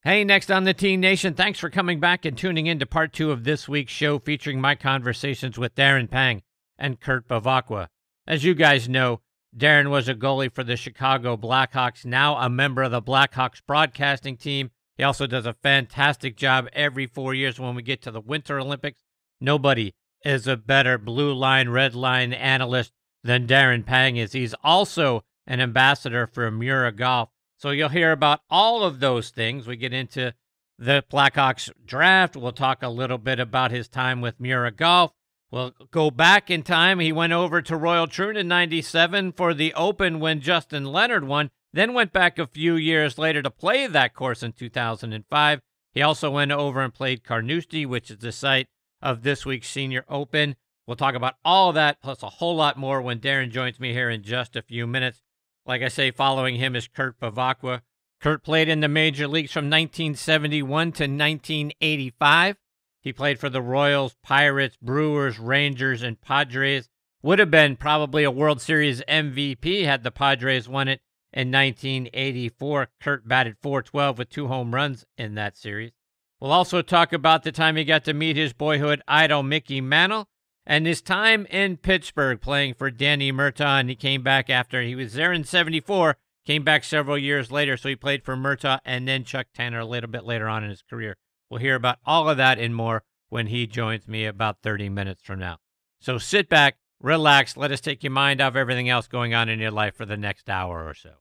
Hey, next on the Teen Nation, thanks for coming back and tuning in to part 2 of this week's show featuring my conversations with Darren Pang and Kurt Bevacqua. As you guys know, Darren was a goalie for the Chicago Blackhawks, now a member of the Blackhawks broadcasting team. He also does a fantastic job every 4 years when we get to the Winter Olympics. Nobody is a better blue line, red line analyst than Darren Pang is. He's also an ambassador for Miura Golf. So you'll hear about all of those things. We get into the Blackhawks draft. We'll talk a little bit about his time with Miura Golf. We'll go back in time. He went over to Royal Troon in '97 for the Open when Justin Leonard won, then went back a few years later to play that course in 2005. He also went over and played Carnoustie, which is the site of this week's Senior Open. We'll talk about all of that, plus a whole lot more when Darren joins me here in just a few minutes. Like I say, following him is Kurt Bevacqua. Kurt played in the major leagues from 1971 to 1985. He played for the Royals, Pirates, Brewers, Rangers, and Padres. Would have been probably a World Series MVP had the Padres won it in 1984. Kurt batted .412 with 2 home runs in that series. We'll also talk about the time he got to meet his boyhood idol, Mickey Mantle, and his time in Pittsburgh playing for Danny Murtaugh, and he came back after he was there in '74, came back several years later, so he played for Murtaugh and then Chuck Tanner a little bit later on in his career. We'll hear about all of that and more when he joins me about 30 minutes from now. So sit back, relax, let us take your mind off everything else going on in your life for the next hour or so.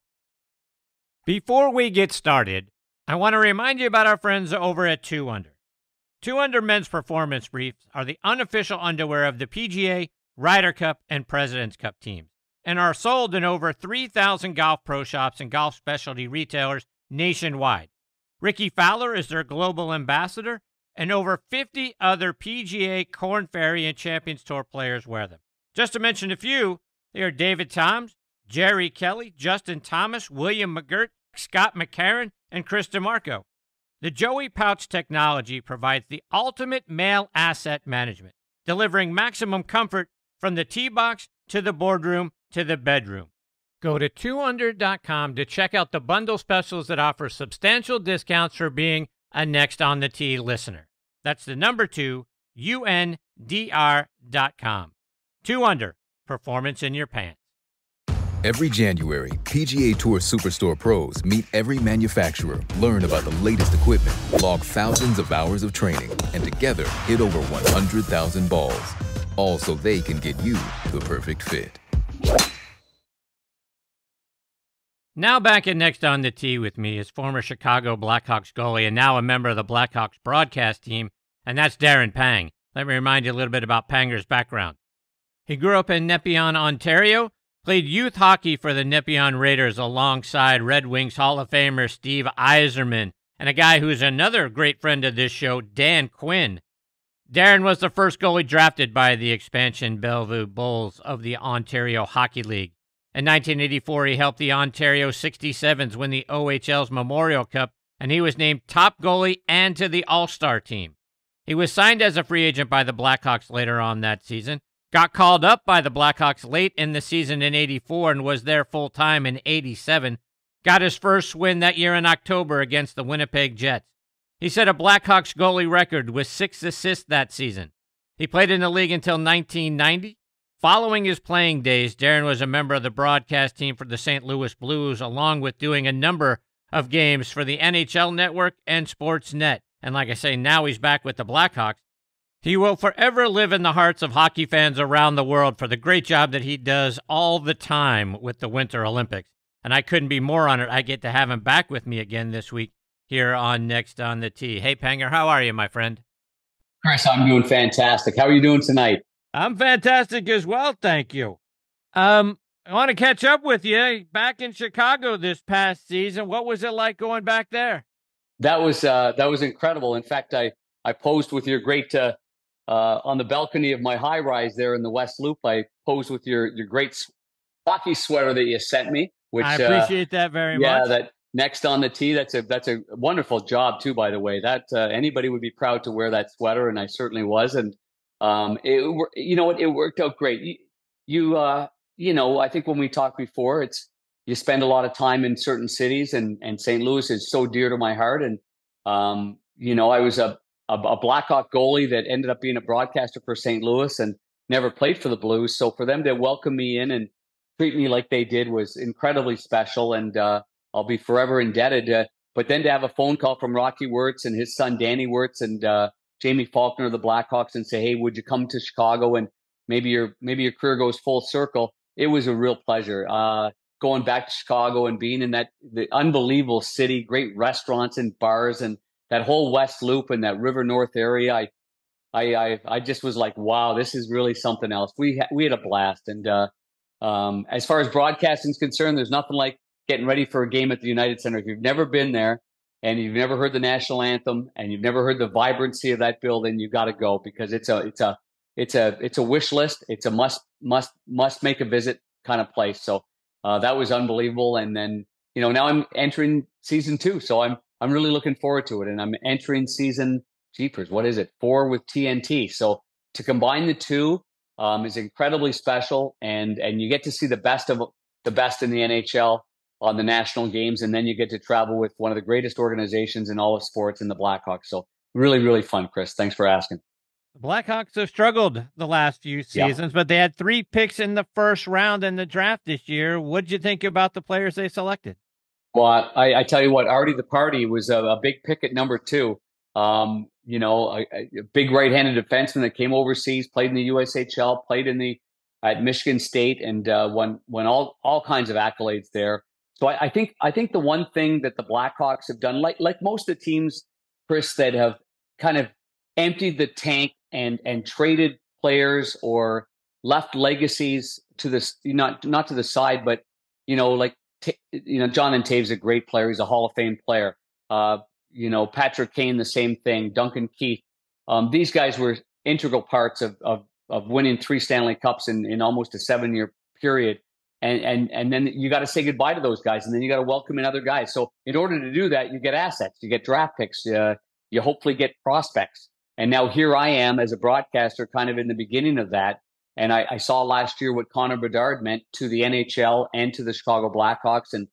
Before we get started, I want to remind you about our friends over at 2 Under. 2 Under men's performance briefs are the unofficial underwear of the PGA, Ryder Cup, and President's Cup teams, and are sold in over 3,000 golf pro shops and golf specialty retailers nationwide. Ricky Fowler is their global ambassador, and over 50 other PGA, Korn Ferry, and Champions Tour players wear them. Just to mention a few, they are David Toms, Jerry Kelly, Justin Thomas, William McGirt, Scott McCarron, and Chris DeMarco. The Joey Pouch technology provides the ultimate male asset management, delivering maximum comfort from the tee box to the boardroom to the bedroom. Go to 2under.com to check out the bundle specials that offer substantial discounts for being a Next on the Tee listener. That's the number 2, UNDR.com. 2 Under, performance in your pants. Every January, PGA Tour Superstore pros meet every manufacturer, learn about the latest equipment, log thousands of hours of training, and together hit over 100,000 balls. All so they can get you the perfect fit. Now back at Next on the Tee with me is former Chicago Blackhawks goalie and now a member of the Blackhawks broadcast team, and that's Darren Pang. Let me remind you a little bit about Panger's background. He grew up in Nepean, Ontario, played youth hockey for the Nepean Raiders alongside Red Wings Hall of Famer Steve Yzerman and a guy who's another great friend of this show, Dan Quinn. Darren was the first goalie drafted by the expansion Bellevue Bulls of the Ontario Hockey League. In 1984, he helped the Ontario 67s win the OHL's Memorial Cup, and he was named top goalie and to the All-Star team. He was signed as a free agent by the Blackhawks later on that season, got called up by the Blackhawks late in the season in '84 and was there full-time in '87, got his first win that year in October against the Winnipeg Jets. He set a Blackhawks goalie record with 6 assists that season. He played in the league until 1990. Following his playing days, Darren was a member of the broadcast team for the St. Louis Blues, along with doing a number of games for the NHL Network and Sportsnet. And like I say, now he's back with the Blackhawks. He will forever live in the hearts of hockey fans around the world for the great job that he does all the time with the Winter Olympics. And I couldn't be more honored I get to have him back with me again this week here on Next on the Tee. Hey, Panger, how are you, my friend? Chris, I'm doing fantastic. How are you doing tonight? I'm fantastic as well, thank you. I want to catch up with you. Back in Chicago this past season, what was it like going back there? That was incredible. In fact, I posed with your great on the balcony of my high-rise there in the West Loop. I posed with your great hockey sweater that you sent me. Which I appreciate that very much. Yeah, that Next on the Tee. That's a wonderful job too, by the way. That anybody would be proud to wear that sweater, and I certainly was. And it worked out great. I think when we talked before, you spend a lot of time in certain cities, and St. Louis is so dear to my heart. And I was a Blackhawk goalie that ended up being a broadcaster for St. Louis and never played for the Blues. So for them to welcome me in and treat me like they did was incredibly special, and I'll be forever indebted. But then to have a phone call from Rocky Wirtz and his son Danny Wirtz and Jamie Faulkner of the Blackhawks and say, "Hey, would you come to Chicago and maybe your career goes full circle?" It was a real pleasure. Going back to Chicago and being in the unbelievable city, great restaurants and bars, and that whole West Loop and that River North area. I just was like, wow, this is really something else. We had a blast. And as far as broadcasting is concerned, there's nothing like getting ready for a game at the United Center. If you've never been there and you've never heard the national anthem and you've never heard the vibrancy of that building, you got to go, because it's a wish list. It's a must make a visit kind of place. So that was unbelievable. And then, now I'm entering season 2. So I'm really looking forward to it. And I'm entering season, jeepers, what is it? 4 with TNT. So to combine the two is incredibly special. And you get to see the best in the NHL on the national games. And then you get to travel with one of the greatest organizations in all of sports in the Blackhawks. So really, really fun, Chris. Thanks for asking. The Blackhawks have struggled the last few seasons, but they had 3 picks in the first round in the draft this year. What'd you think about the players they selected? Well, I tell you what, Artie the Party was a big pick at number 2. A big right-handed defenseman that came overseas, played in the USHL, played at Michigan State, and won all kinds of accolades there. So I think the one thing that the Blackhawks have done, like most of the teams, Chris, that have kind of emptied the tank and traded players or left legacies to this, not to the side, but Jonathan Toews is a great player. He's a Hall of Fame player. Patrick Kane, the same thing. Duncan Keith. These guys were integral parts of winning 3 Stanley Cups in almost a 7-year period. And then you got to say goodbye to those guys, and then you got to welcome in other guys. So in order to do that, you get assets, you get draft picks, you hopefully get prospects. And now here I am as a broadcaster, kind of in the beginning of that. And I saw last year what Connor Bedard meant to the NHL and to the Chicago Blackhawks, and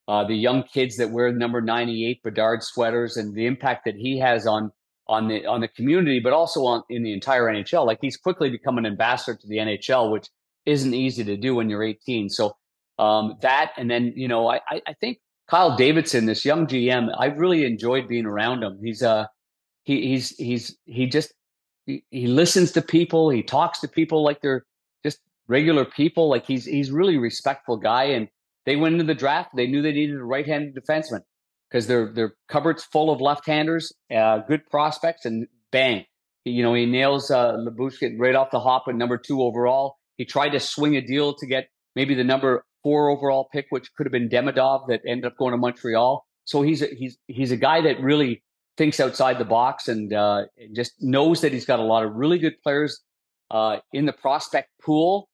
the young kids that wear number 98 Bedard sweaters, and the impact that he has on the community, but also in the entire NHL. Like, he's quickly become an ambassador to the NHL, which isn't easy to do when you're 18. So that, and then I think Kyle Davidson, this young GM, I really enjoyed being around him. He listens to people. He talks to people like they're just regular people. Like, he's really a respectful guy. And they went into the draft. They knew they needed a right-handed defenseman because their cupboard's full of left-handers, good prospects, and bang, he nails Labushkin right off the hop at number 2 overall. He tried to swing a deal to get maybe the number 4 overall pick, which could have been Demidov, that ended up going to Montreal. So he's a guy that really thinks outside the box and just knows that he's got a lot of really good players in the prospect pool.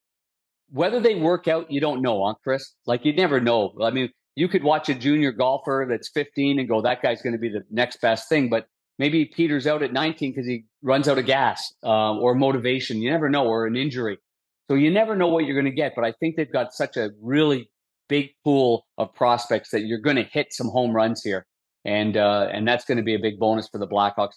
Whether they work out, you don't know, huh, Chris? Like, you never know. I mean, you could watch a junior golfer that's 15 and go, that guy's going to be the next best thing. But maybe he peters out at 19 because he runs out of gas or motivation. You never know, or an injury. So you never know what you're going to get. But I think they've got such a really big pool of prospects that you're going to hit some home runs here. And that's going to be a big bonus for the Blackhawks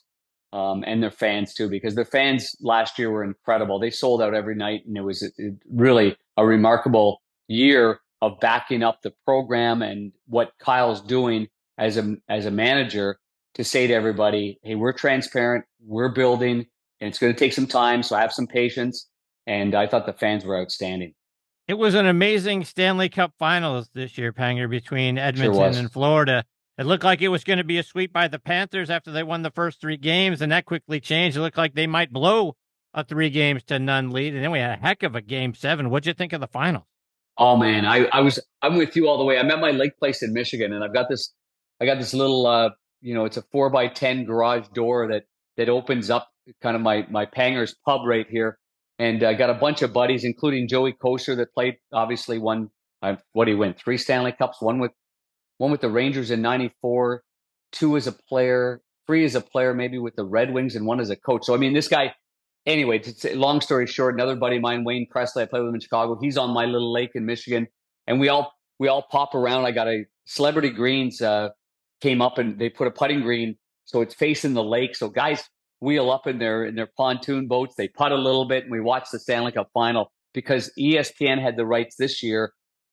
and their fans too, because their fans last year were incredible. They sold out every night, and it was really a remarkable year of backing up the program and what Kyle's doing as a manager to say to everybody, hey, we're transparent, we're building, and it's going to take some time, so have some patience. And I thought the fans were outstanding. It was an amazing Stanley Cup Finals this year, Panger, between Edmonton and Florida. It looked like it was going to be a sweep by the Panthers after they won the first 3 games, and that quickly changed. It looked like they might blow a 3-0 lead, and then we had a heck of a Game 7. What'd you think of the finals? Oh man, I'm with you all the way. I'm at my lake place in Michigan, and I got this little it's a 4x10 garage door that opens up kind of my Panger's pub right here, and I got a bunch of buddies, including Joey Kosher, that played, obviously won. What he win 3 Stanley Cups, one with the Rangers in '94, 2 as a player, 3 as a player, maybe with the Red Wings, and 1 as a coach. So I mean, this guy. Anyway, long story short, another buddy of mine, Wayne Presley, I play with him in Chicago. He's on my little lake in Michigan, and we all pop around. I got a Celebrity Greens came up, and they put a putting green so it's facing the lake. So guys wheel up in their pontoon boats. They putt a little bit, and we watch the Stanley Cup final because ESPN had the rights this year.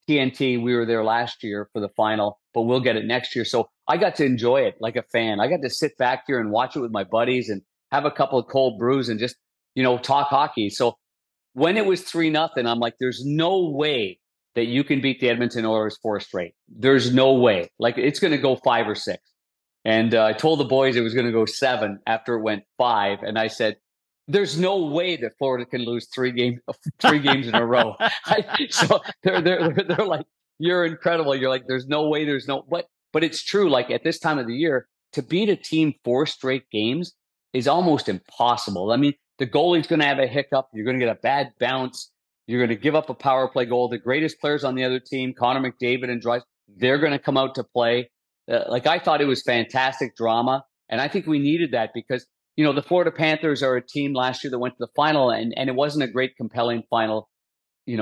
TNT, we were there last year for the final, but we'll get it next year. So I got to enjoy it like a fan. I got to sit back here and watch it with my buddies and have a couple of cold brews and just, talk hockey. So when it was 3-0, I'm like, there's no way that you can beat the Edmonton Oilers 4 straight. There's no way. Like, it's going to go 5 or 6. And I told the boys it was going to go 7 after it went 5. And I said, there's no way that Florida can lose 3 games in a row. So they're like, you're incredible. You're like, there's no way. But it's true. Like, at this time of the year, to beat a team 4 straight games is almost impossible. I mean, the goalie's going to have a hiccup. You're going to get a bad bounce. You're going to give up a power play goal. The greatest players on the other team, Connor McDavid and Dries, they're going to come out to play. I thought it was fantastic drama. And I think we needed that because, the Florida Panthers are a team last year that went to the final and it wasn't a great, compelling final,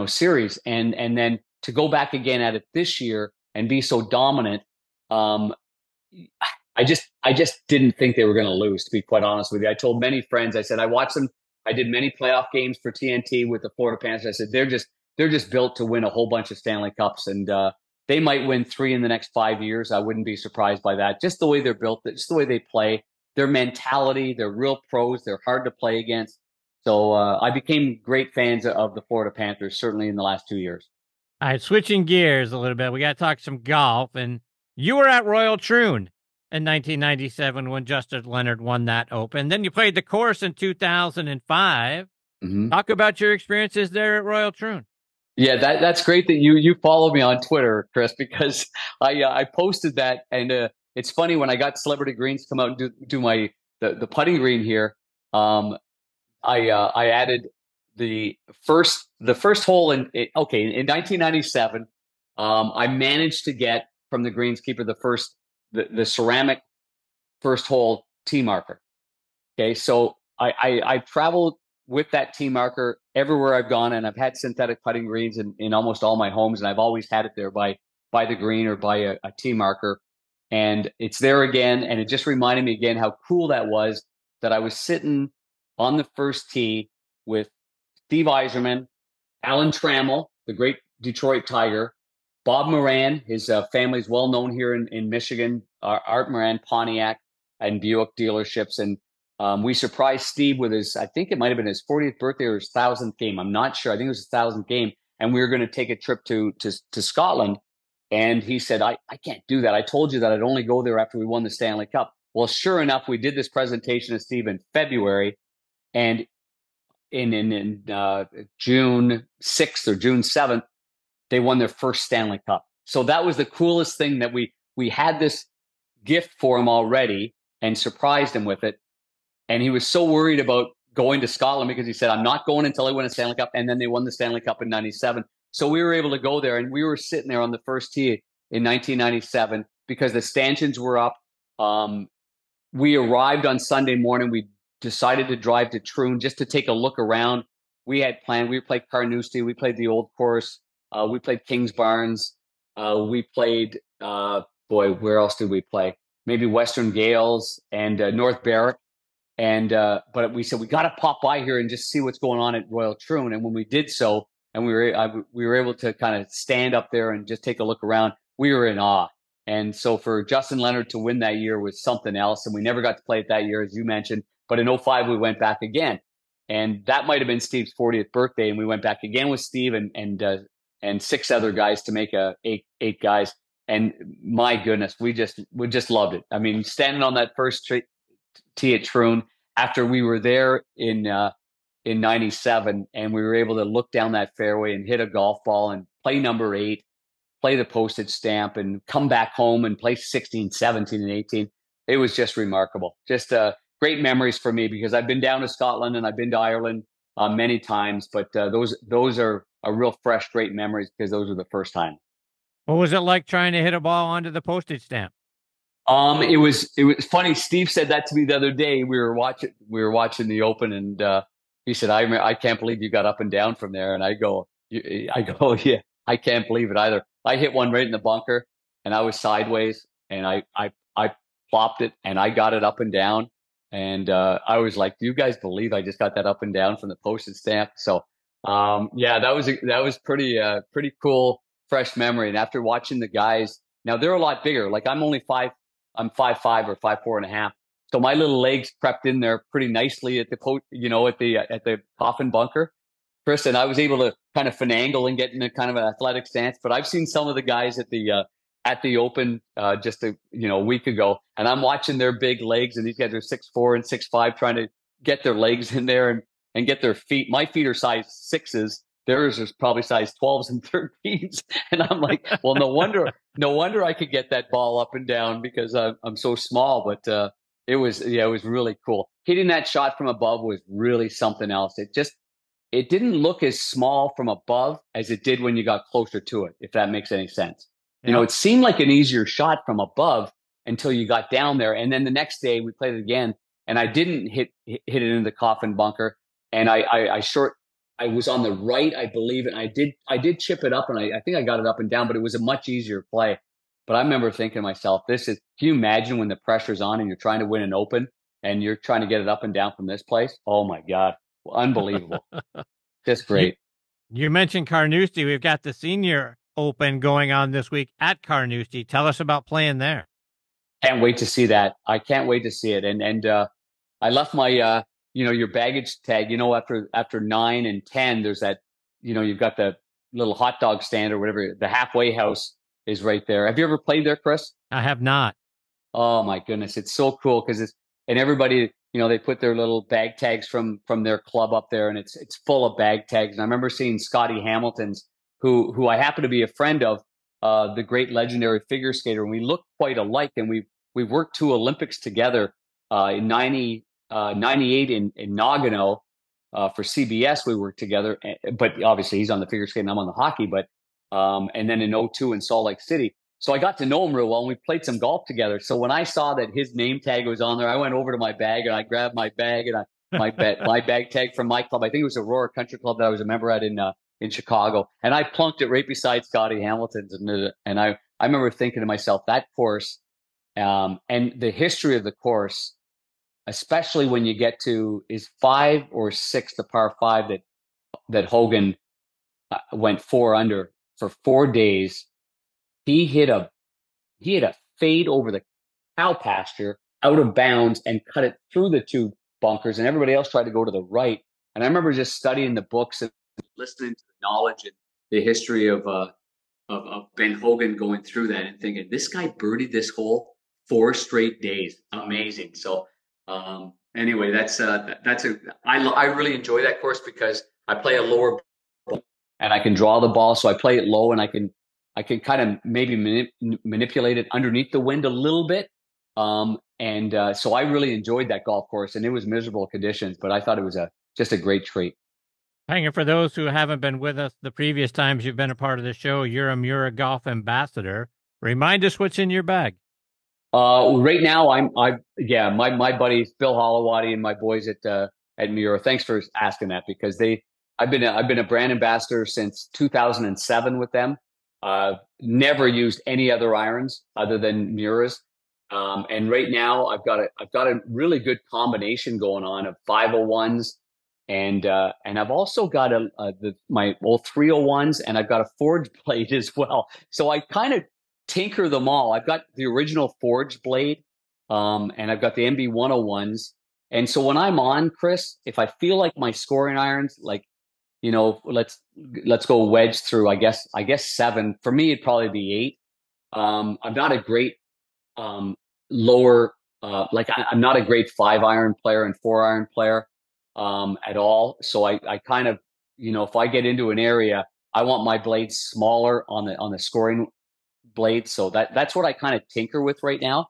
series. And then to go back again at it this year and be so dominant, I just didn't think they were going to lose, to be quite honest with you. I told many friends, I said, I watched them. I did many playoff games for TNT with the Florida Panthers. I said, they're just built to win a whole bunch of Stanley Cups. And they might win 3 in the next 5 years. I wouldn't be surprised by that. Just the way they're built, just the way they play, their mentality, they're real pros. They're hard to play against. So I became great fans of the Florida Panthers, certainly in the last 2 years. All right, switching gears a little bit. We got to talk some golf. And you were at Royal Troon in 1997 when Justin Leonard won that Open. Then you played the course in 2005. Mm-hmm. Talk about your experiences there at Royal Troon. Yeah, that's great that you follow me on Twitter, Chris, because I posted that, and it's funny when I got Celebrity Greens to come out and do the putting green here. I added the first hole in 1997. I managed to get from the greenskeeper the ceramic first hole tee marker. Okay, so I traveled with that tee marker everywhere I've gone, and I've had synthetic putting greens in almost all my homes, and I've always had it there by the green or by a tee marker. And it's there again, and it just reminded me again how cool that was, that I was sitting on the first tee with Steve Yzerman, Alan Trammell, the great Detroit Tiger, Bob Moran, his family's well known here in Michigan, Art Moran, Pontiac, and Buick dealerships. And we surprised Steve with I think it might have been his 40th birthday or his 1,000th game. I'm not sure. I think it was his 1,000th game. And we were going to take a trip to Scotland. And he said, I can't do that. I told you that I'd only go there after we won the Stanley Cup. Well, sure enough, we did this presentation to Steve in February. And in June 6th or June 7th, they won their first Stanley Cup. So that was the coolest thing, that we had this gift for him already and surprised him with it. And he was so worried about going to Scotland because he said, I'm not going until I win a Stanley Cup. And then they won the Stanley Cup in 97. So we were able to go there, and we were sitting there on the first tee in 1997 because the stanchions were up. We arrived on Sunday morning. We decided to drive to Troon just to take a look around. We had planned, we played Carnoustie, we played the old course, we played Kings Barnes, we played, where else did we play? Maybe Western Gales and North Berwick. And but we said, we got to pop by here and just see what's going on at Royal Troon. And when we did so, and we were able to kind of stand up there and just take a look around, we were in awe. And so for Justin Leonard to win that year was something else. And we never got to play it that year, as you mentioned. But in 2005, we went back again. And that might have been Steve's 40th birthday. And we went back again with Steve and 6 other guys to make eight guys. And my goodness, we just loved it. I mean, standing on that first tee at Troon after we were there in 97, and we were able to look down that fairway and hit a golf ball and play number 8, play the postage stamp, and come back home and play 16, 17, and 18. It was just remarkable. Just great memories for me, because I've been down to Scotland and I've been to Ireland many times, but those are real fresh, great memories because those were the first time. What was it like trying to hit a ball onto the postage stamp? It was funny. Steve said that to me the other day. We were watching the Open, and he said, I can't believe you got up and down from there. And I go, yeah, I can't believe it either. I hit one right in the bunker, and I was sideways, and I plopped it, and I got it up and down. And I was like, "Do you guys believe I just got that up and down from the postage stamp?" So yeah, that was pretty cool, fresh memory. And after watching the guys, now they're a lot bigger. Like I'm 5'5" or 5'4.5". So my little legs crept in there pretty nicely at the coffin bunker, Chris, and I was able to kind of finagle and get in a kind of an athletic stance. But I've seen some of the guys at the Open just a week ago, and I'm watching their big legs, and these guys are 6'4" and 6'5", trying to get their legs in there and get their feet. My feet are size 6s. Theirs is probably size 12s and 13s. And I'm like, well, no wonder I could get that ball up and down because I'm so small. But it was really cool. Hitting that shot from above was really something else. It didn't look as small from above as it did when you got closer to it, if that makes any sense. Yep. It seemed like an easier shot from above until you got down there. And then the next day we played it again, and I didn't hit it into the coffin bunker. And I was on the right, I believe, and I did chip it up, and I think I got it up and down, but it was a much easier play. But I remember thinking to myself, can you imagine when the pressure's on and you're trying to win an Open and you're trying to get it up and down from this place? Oh my God. Unbelievable. Just great. You mentioned Carnoustie. We've got the Senior Open going on this week at Carnoustie. Tell us about playing there. Can't wait to see that. I can't wait to see it. And I left my your baggage tag, after 9 and 10, there's that, you've got the little hot dog stand or whatever. The halfway house is right there. Have you ever played there, Chris? I have not. Oh my goodness. It's so cool because everybody, they put their little bag tags from their club up there, and it's full of bag tags. And I remember seeing Scotty Hamilton's, who I happen to be a friend of, the great legendary figure skater. And we look quite alike, and we worked 2 Olympics together in 98 in Nagano for CBS. We worked together, but obviously he's on the figure skate and I'm on the hockey. But and then in 02 in Salt Lake City. So I got to know him real well, and we played some golf together. So when I saw that his name tag was on there, I went over to my bag and I grabbed my bag and my bag tag from my club. I think it was Aurora Country Club that I was a member at in Chicago, and I plunked it right beside Scotty Hamilton's. And I remember thinking to myself, that course and the history of the course, especially when you get to is 5 or 6, the par 5 that Hogan went 4 under for 4 days. He hit a fade over the cow pasture out of bounds and cut it through the 2 bunkers, and everybody else tried to go to the right. And I remember just studying the books and listening to the knowledge and the history of Ben Hogan going through that and thinking, this guy birdied this hole 4 straight days. Amazing. So anyway, I really enjoy that course because I play a lower ball and I can draw the ball. So I play it low, and I can kind of maybe manipulate it underneath the wind a little bit. So I really enjoyed that golf course, and it was miserable conditions, but I thought it was just a great treat. Hanging, for those who haven't been with us the previous times you've been a part of the show, you're a Miura Golf ambassador. Remind us what's in your bag. Right now, my buddies Bill Holowati and my boys at Miura. Thanks for asking that, because I've been a brand ambassador since 2007 with them. Never used any other irons other than Miura's. And right now I've got a really good combination going on of 501s, and I've also got my old 301s, and I've got a forged blade as well. So I kind of tinker them all. I've got the original forged blade, and I've got the MB 101s. And so when I'm on, Chris, if I feel like my scoring irons, like, let's go wedge through, I guess 7. For me, it'd probably be 8. I'm not a great lower, I'm not a great 5-iron player and 4-iron player at all. So I kind of, if I get into an area, I want my blades smaller on the scoring blade. So that's what I kind of tinker with right now.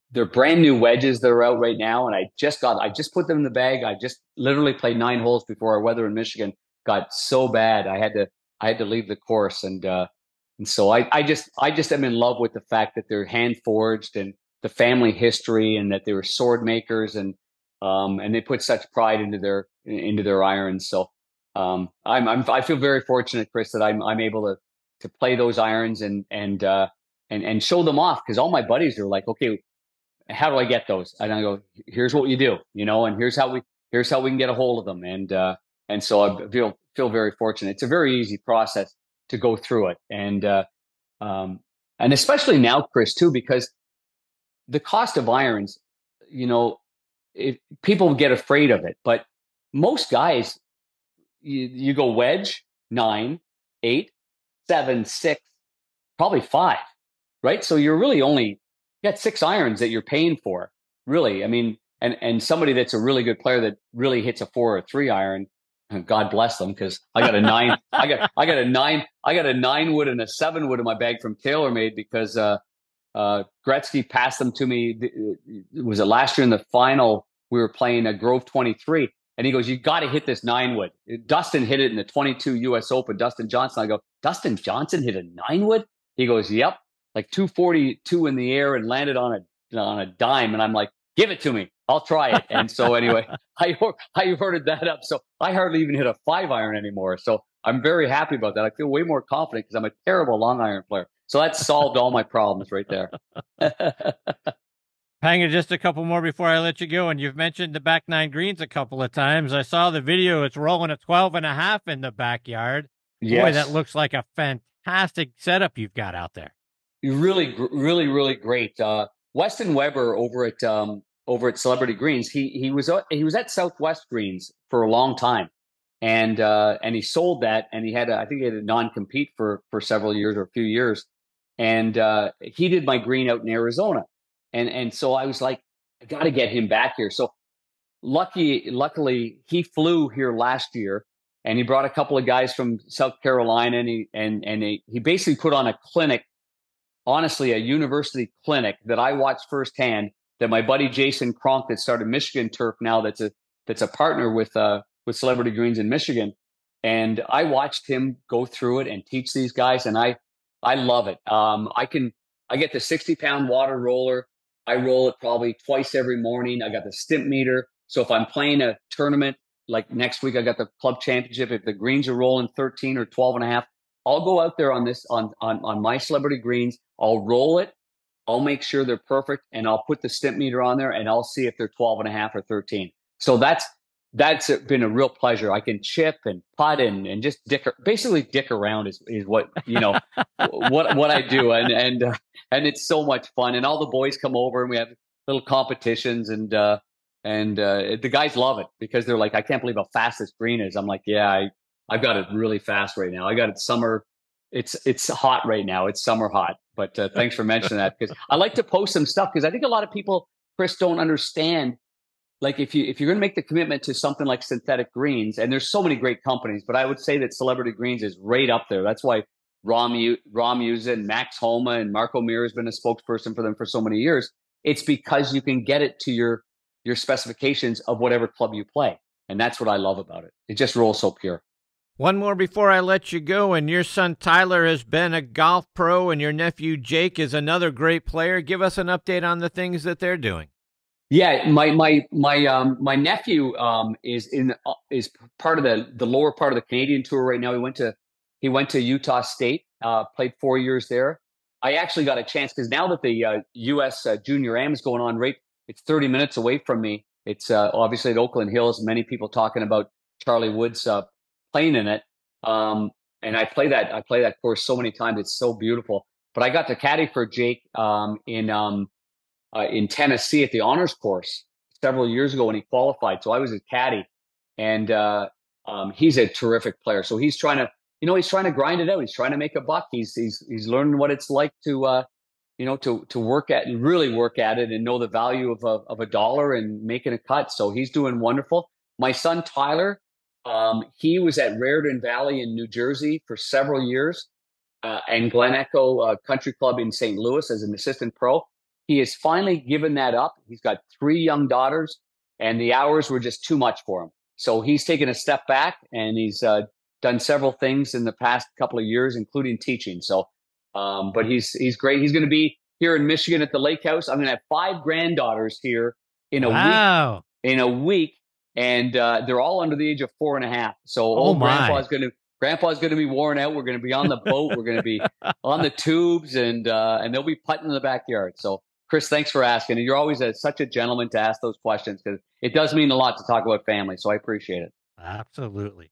They're brand new wedges that are out right now, and I just put them in the bag. I just literally played 9 holes before our weather in Michigan got so bad I had to leave the course, and so I just am in love with the fact that they're hand forged and the family history, and that they were sword makers, and they put such pride into their irons. So I feel very fortunate, Chris, that I'm able to play those irons, and and show them off, because all my buddies are like, okay, how do I get those? And I go, here's what you do, and here's how we can get a hold of them. And so I feel very fortunate. It's a very easy process to go through it. And especially now, Chris, too, because the cost of irons, people get afraid of it, but most guys, you go wedge, 9, 8, 7, 6, probably 5, right? So you're really only got 6 irons that you're paying for, really. I mean, and somebody that's a really good player that really hits a 4 or 3 iron, God bless them, because I got a 9, I got a 9 wood and a 7 wood in my bag from TaylorMade, because Gretzky passed them to me. Was it last year in the final? We were playing a Grove 23, and he goes, "You got to hit this 9 wood." Dustin hit it in the 22 U.S. Open. Dustin Johnson. I go, "Dustin Johnson hit a 9 wood?" He goes, "Yep, like 242 in the air and landed on a dime." And I'm like, "Give it to me. I'll try it." And so anyway, I ordered that up. So I hardly even hit a 5 iron anymore. So I'm very happy about that. I feel way more confident because I'm a terrible long iron player. So that solved all my problems right there. Pang, just a couple more before I let you go. And you've mentioned the back 9 greens a couple of times. I saw the video. It's rolling a 12.5 in the backyard. Yes. Boy, that looks like a fantastic setup you've got out there. Really, really, really great. Weston Weber over at Celebrity Greens, he was at Southwest Greens for a long time, and he sold that, and I think he had a non-compete for several years or a few years, and he did my green out in Arizona, and so I was like, I got to get him back here. So luckily he flew here last year, and he brought a couple of guys from South Carolina, and he basically put on a clinic, honestly, a university clinic that I watched firsthand, that my buddy Jason Kronk, that started Michigan Turf now, that's a partner with Celebrity Greens in Michigan. And I watched him go through it and teach these guys, and I love it. I get the 60-pound water roller. I roll it probably twice every morning. I got the stimp meter. So if I'm playing a tournament, like next week, I got the club championship. If the greens are rolling 13 or 12.5, I'll go out there on my Celebrity Greens. I'll roll it. I'll make sure they're perfect, and I'll put the stimp meter on there, and I'll see if they're 12.5 or 13. So that's been a real pleasure. I can chip and putt and just basically dick around is what what I do, and it's so much fun. And all the boys come over, and we have little competitions, and the guys love it, because they're like, "I can't believe how fast this green is." I'm like, "Yeah, I've got it really fast right now. I got it summer. It's hot right now. It's summer hot." But thanks for mentioning that, because I like to post some stuff, because I think a lot of people, Chris, don't understand. Like if you're going to make the commitment to something like synthetic greens, and there's so many great companies, but I would say that Celebrity Greens is right up there. That's why Rom uses it, and Max Homa and Marco Mir has been a spokesperson for them for so many years. It's because you can get it to your specifications of whatever club you play. And that's what I love about it. It just rolls so pure. One more before I let you go. And your son Tyler has been a golf pro, and your nephew Jake is another great player. Give us an update on the things that they're doing. Yeah, my nephew is part of the lower part of the Canadian tour right now. He went to Utah State, played 4 years there. I actually got a chance, because now that the U.S. Junior Am is going on, it's 30 minutes away from me. It's obviously at Oakland Hills. Many people talking about Charlie Woods playing in it, and I play that course so many times. It's so beautiful. But I got to caddy for Jake in Tennessee at the honors course several years ago when he qualified. So I was his caddy, and he's a terrific player. So he's trying to grind it out. He's trying to make a buck. He's learning what it's like to work at and really work at it, and know the value of a dollar and making a cut. So he's doing wonderful. My son Tyler, he was at Raritan Valley in New Jersey for several years, and Glen Echo Country Club in St. Louis as an assistant pro. He has finally given that up. He's got 3 young daughters, and the hours were just too much for him. So he's taken a step back, and he's done several things in the past couple of years, including teaching. So, but he's great. He's going to be here in Michigan at the Lake House. I'm going to have 5 granddaughters here in a week, and they're all under the age of 4.5. So old grandpa's going Grandpa's going to be worn out. We're going to be on the boat. We're going to be on the tubes, and they'll be putting in the backyard. So, Chris, thanks for asking. And you're always such a gentleman to ask those questions, because it does mean a lot to talk about family. So I appreciate it. Absolutely.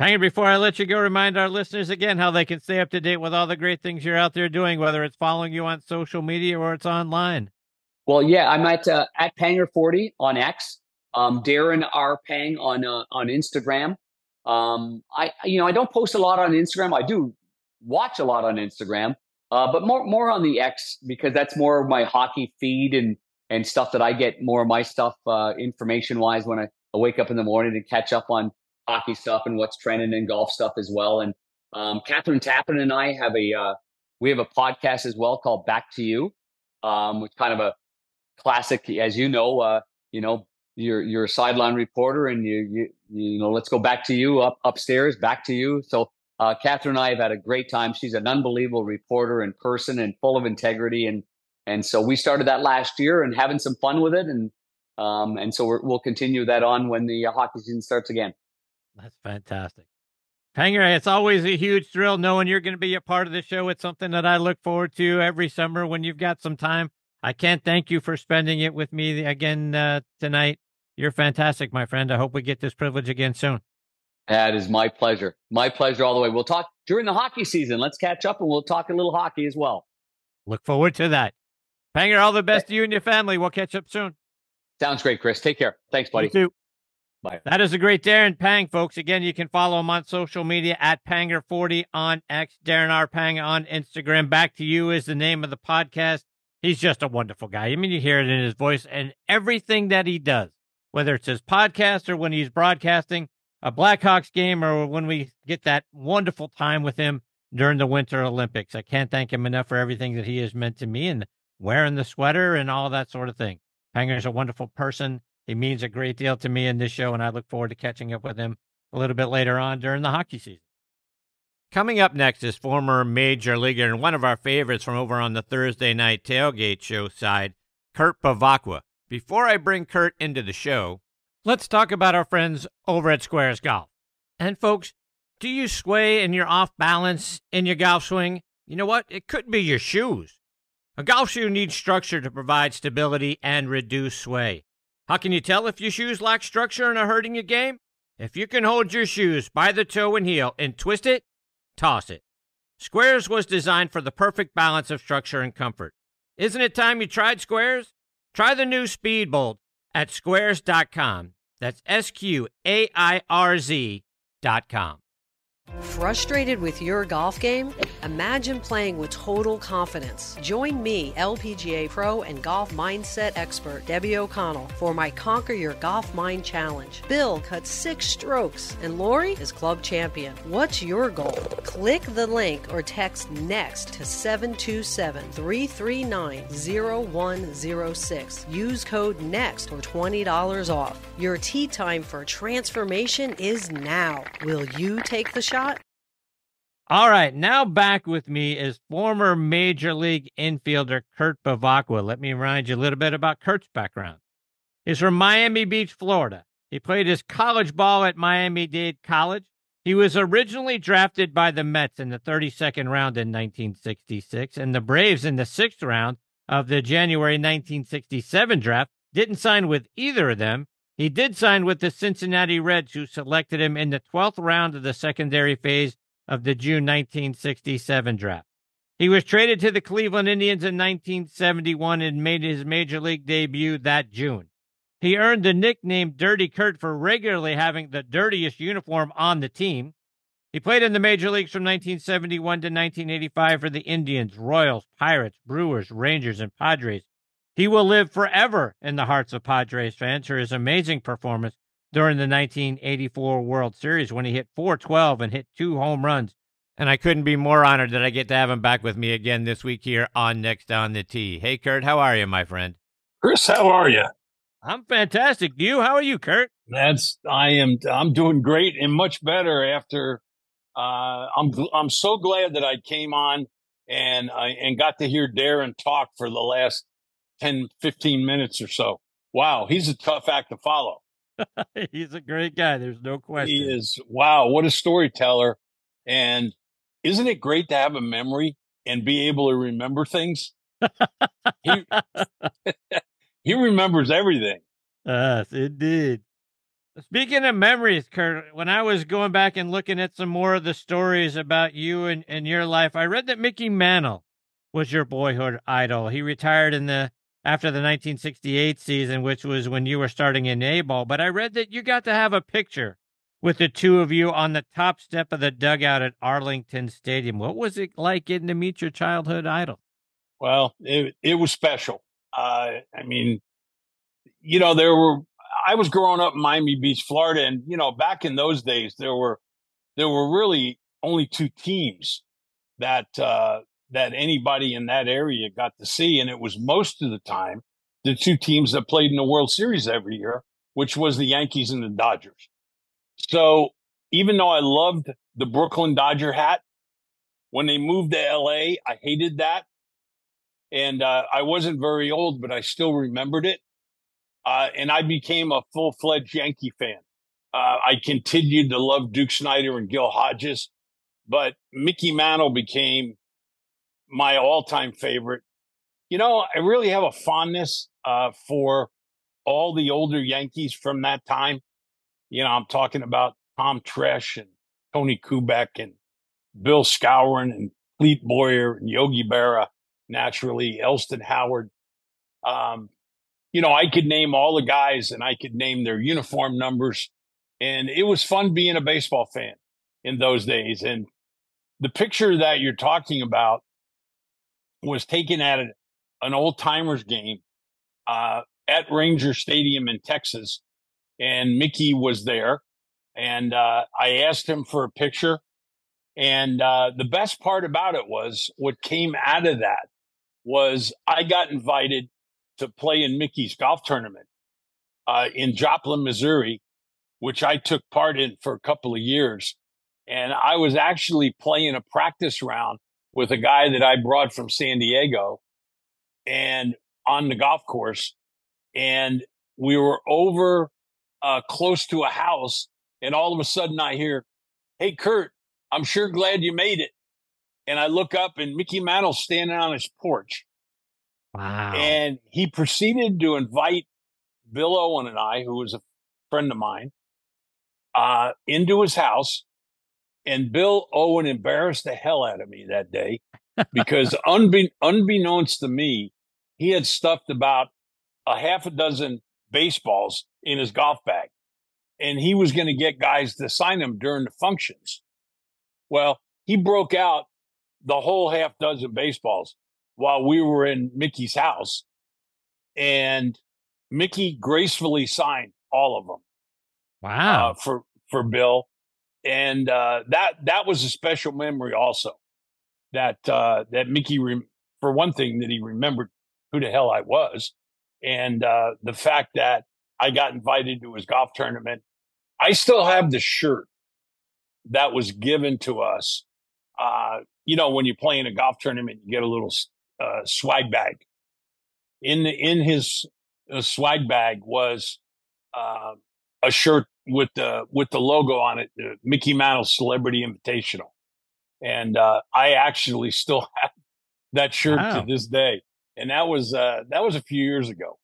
Panger, before I let you go, remind our listeners again how they can stay up to date with all the great things you're out there doing, whether it's following you on social media or it's online. Well, yeah, I'm at Panger40 on X, Darren R. Pang on Instagram. I don't post a lot on Instagram. I do watch a lot on Instagram, but more on the X, because that's more of my hockey feed and stuff that I get more of my stuff information wise when I wake up in the morning to catch up on hockey stuff and what's trending and golf stuff as well. And Catherine Tappan and I have we have a podcast as well called Back to You, which kind of a classic, as you know, you're a sideline reporter, and you let's go back to you upstairs, back to you. So Catherine and I have had a great time. She's an unbelievable reporter in person and full of integrity, and so we started that last year and having some fun with it, and so we'll continue that on when the hockey season starts again. That's fantastic. Panger, it's always a huge thrill knowing you're going to be a part of the show. It's something that I look forward to every summer when you've got some time. I can't thank you for spending it with me again tonight. You're fantastic, my friend. I hope we get this privilege again soon. That is my pleasure. My pleasure all the way. We'll talk during the hockey season. Let's catch up, and we'll talk a little hockey as well. Look forward to that. Panger, all the best to you and your family. We'll catch up soon. Sounds great, Chris. Take care. Thanks, buddy. You too. Bye. That is a great Darren Pang, folks. Again, you can follow him on social media at Panger40 on X, Darren R. Pang on Instagram. Back to You is the name of the podcast. He's just a wonderful guy. I mean, you hear it in his voice and everything that he does, whether it's his podcast or when he's broadcasting a Blackhawks game or when we get that wonderful time with him during the Winter Olympics. I can't thank him enough for everything that he has meant to me and wearing the sweater and all that sort of thing. Panger's a wonderful person. He means a great deal to me in this show, and I look forward to catching up with him a little bit later on during the hockey season. Coming up next is former Major Leaguer and one of our favorites from over on the Thursday night tailgate show side, Kurt Bevacqua. Before I bring Kurt into the show, let's talk about our friends over at Squares Golf. And folks, do you sway and you're off balance in your golf swing? You know what? It could be your shoes. A golf shoe needs structure to provide stability and reduce sway. How can you tell if your shoes lack structure and are hurting your game? If you can hold your shoes by the toe and heel and twist it, toss it. Squares was designed for the perfect balance of structure and comfort. Isn't it time you tried Squares? Try the new Speedbolt at squares.com. That's SQAIRZ.com. Frustrated with your golf game? Imagine playing with total confidence. Join me, LPGA Pro and golf mindset expert Debbie O'Connell, for my Conquer Your Golf Mind Challenge. Bill cuts 6 strokes, and Lori is club champion. What's your goal? Click the link or text NEXT to 727-339-0106. Use code NEXT for $20 off. Your tee time for transformation is now. Will you take the shot? All right, now back with me is former Major League infielder Kurt Bevacqua. Let me remind you a little bit about Kurt's background. He's from Miami Beach, Florida. He played his college ball at Miami-Dade College. He was originally drafted by the Mets in the 32nd round in 1966, and the Braves in the 6th round of the January 1967 draft. Didn't sign with either of them. He did sign with the Cincinnati Reds, who selected him in the 12th round of the secondary phase of the June 1967 draft. He was traded to the Cleveland Indians in 1971 and made his major league debut that June. He earned the nickname Dirty Kurt for regularly having the dirtiest uniform on the team. He played in the major leagues from 1971 to 1985 for the Indians, Royals, Pirates, Brewers, Rangers, and Padres. He will live forever in the hearts of Padres fans for his amazing performance during the 1984 World Series when he hit .412 and hit 2 home runs. And I couldn't be more honored that I get to have him back with me again this week here on Next on the Tee. Hey, Kurt, how are you, my friend? Chris, how are you? I'm fantastic. You? How are you, Kurt? I'm doing great and much better after. I'm so glad that I came on and got to hear Darren talk for the last 10, 15 minutes or so. Wow, he's a tough act to follow. He's a great guy. There's no question. He is. Wow, what a storyteller. And isn't it great to have a memory and be able to remember things? He he remembers everything. Yes, indeed. Speaking of memories, Kurt, when I was going back and looking at some more of the stories about you and your life, I read that Mickey Mantle was your boyhood idol. He retired after the 1968 season, which was when you were starting in A-ball. But I read that you got to have a picture with the two of you on the top step of the dugout at Arlington Stadium. What was it like getting to meet your childhood idol? Well, it was special. I mean, I was growing up in Miami Beach, Florida, and back in those days there were really only two teams that anybody in that area got to see, and it was most of the time the two teams that played in the World Series every year, which was the Yankees and the Dodgers. So even though I loved the Brooklyn Dodger hat, when they moved to LA, I hated that. And I wasn't very old, but I still remembered it. And I became a full-fledged Yankee fan. I continued to love Duke Snider and Gil Hodges, but Mickey Mantle became my all-time favorite. I really have a fondness for all the older Yankees from that time. I'm talking about Tom Tresh and Tony Kubek and Bill Skowron and Clete Boyer and Yogi Berra, naturally, Elston Howard. I could name all the guys and I could name their uniform numbers. And it was fun being a baseball fan in those days. And the picture that you're talking about was taken at an old timers game at Ranger Stadium in Texas. And Mickey was there. And I asked him for a picture. And the best part about it was what came out of that was I got invited to play in Mickey's golf tournament in Joplin, Missouri, which I took part in for a couple of years. And I was actually playing a practice round with a guy that I brought from San Diego and on the golf course. And we were over close to a house. And all of a sudden I hear, "Hey, Kurt, I'm sure glad you made it." And I look up and Mickey Mantle's standing on his porch. Wow. And he proceeded to invite Bill Owen and I, who was a friend of mine, into his house. And Bill Owen embarrassed the hell out of me that day because unbeknownst to me, he had stuffed about a half a dozen baseballs in his golf bag. And he was going to get guys to sign them during the functions. Well, he broke out the whole half dozen baseballs while we were in Mickey's house. And Mickey gracefully signed all of them. Wow. For Bill. And that was a special memory also. That Mickey, for one thing, that he remembered who the hell I was. And the fact that I got invited to his golf tournament. I still have the shirt that was given to us. When you play in a golf tournament, you get a little swag bag. In his swag bag was a shirt with the logo on it, the Mickey Mantle Celebrity Invitational, and I actually still have that shirt to this day. And that was a few years ago.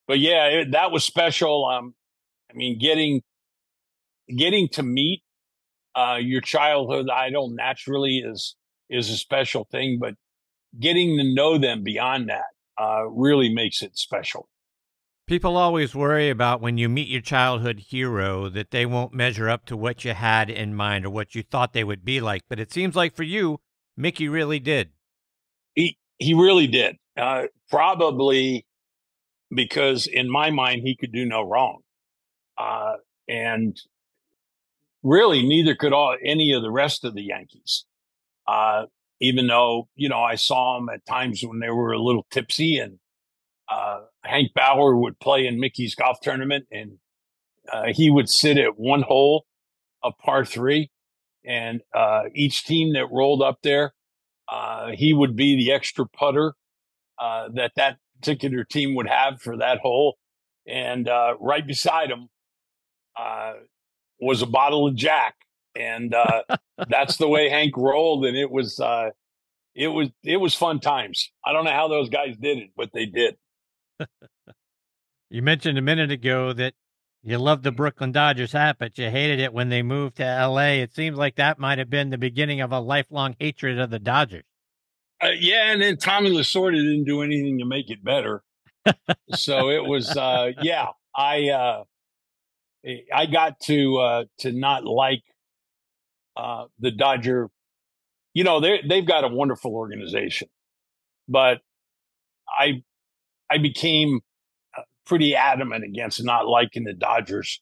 But yeah, that was special. I mean, getting to meet your childhood idol naturally is a special thing, but getting to know them beyond that really makes it special. People always worry about when you meet your childhood hero that they won't measure up to what you had in mind or what you thought they would be like. But it seems like for you, Mickey really did. He really did. Probably because in my mind, he could do no wrong. And really neither could any of the rest of the Yankees. Even though, I saw them at times when they were a little tipsy, and Hank Bauer would play in Mickey's golf tournament, and he would sit at one hole of par 3, and each team that rolled up there, he would be the extra putter that particular team would have for that hole. And right beside him was a bottle of Jack. And that's the way Hank rolled. And it was fun times. I don't know how those guys did it, but they did. You mentioned a minute ago that you loved the Brooklyn Dodgers hat, but you hated it when they moved to L.A. It seems like that might have been the beginning of a lifelong hatred of the Dodgers. Yeah, and then Tommy Lasorda didn't do anything to make it better. So it was, I got to not like the Dodger. You know, they've got a wonderful organization, but I became pretty adamant against not liking the Dodgers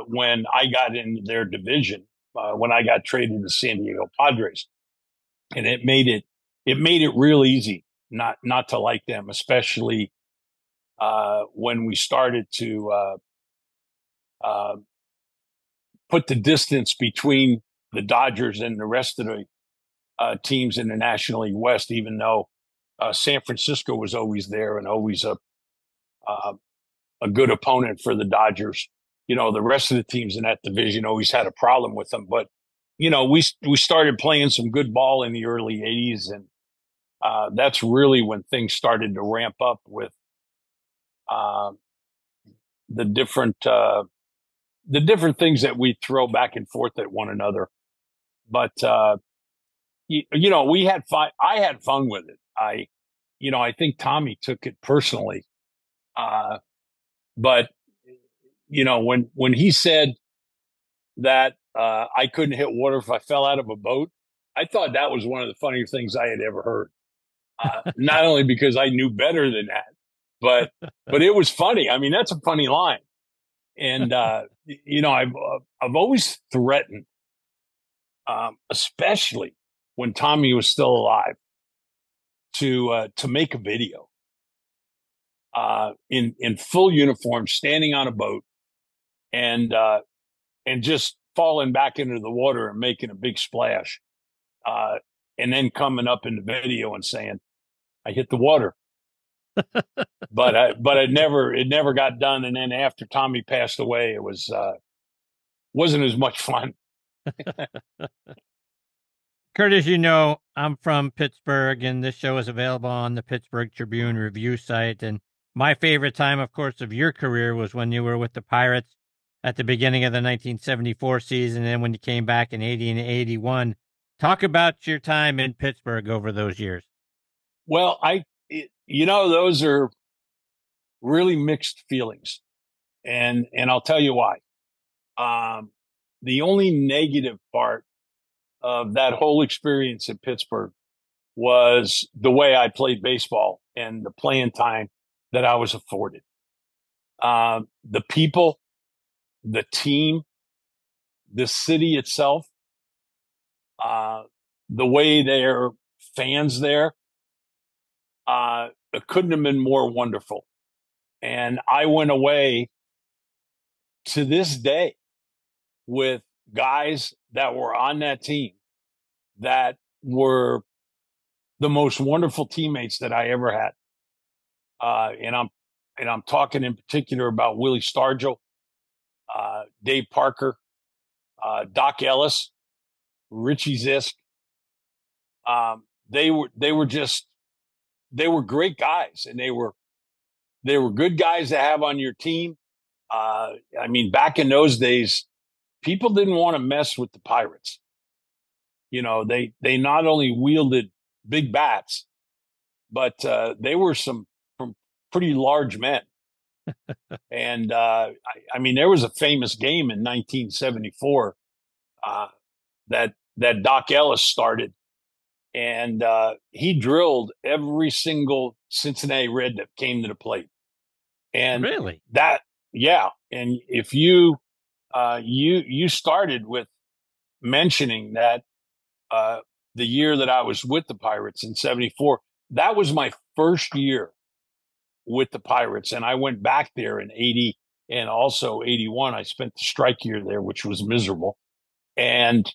when I got into their division, when I got traded to San Diego Padres, and it made it real easy not to like them, especially when we started to put the distance between the Dodgers and the rest of the teams in the National League West, even though San Francisco was always there and always a good opponent for the Dodgers. You know, the rest of the teams in that division always had a problem with them. But, you know, we started playing some good ball in the early 80s, and that's really when things started to ramp up with the different things that we throw back and forth at one another. But you know, we had fun. I had fun with it. I think Tommy took it personally. But you know, when he said that I couldn't hit water if I fell out of a boat, I thought that was one of the funniest things I had ever heard. Not only because I knew better than that, but it was funny. I mean, that's a funny line. And you know, I've always threatened, especially when Tommy was still alive, to make a video in full uniform, standing on a boat, and just falling back into the water and making a big splash, and then coming up in the video and saying, "I hit the water." but it never got done. And then after Tommy passed away, it wasn't as much fun. Kurt, as you know, I'm from Pittsburgh, and this show is available on the Pittsburgh Tribune review site. And my favorite time, of course, of your career was when you were with the Pirates at the beginning of the 1974 season, and then when you came back in 80 and 81. Talk about your time in Pittsburgh over those years. Well, those are really mixed feelings, and I'll tell you why. The only negative part of that whole experience in Pittsburgh was the way I played baseball and the playing time that I was afforded. The people, the team, the city itself, the way their fans there, it couldn't have been more wonderful. And I went away to this day with guys that were on that team that were the most wonderful teammates that I ever had. And I'm talking in particular about Willie Stargell, Dave Parker, Doc Ellis, Richie Zisk. They were great guys, and they were good guys to have on your team. I mean, back in those days, people didn't want to mess with the Pirates. You know, they not only wielded big bats, but they were some pretty large men. And I mean, there was a famous game in 1974 that Doc Ellis started, and he drilled every single Cincinnati Red that came to the plate. And really, yeah. And if you started with mentioning that the year that I was with the Pirates in 74, that was my first year with the Pirates. And I went back there in 80 and also 81. I spent the strike year there, which was miserable. And,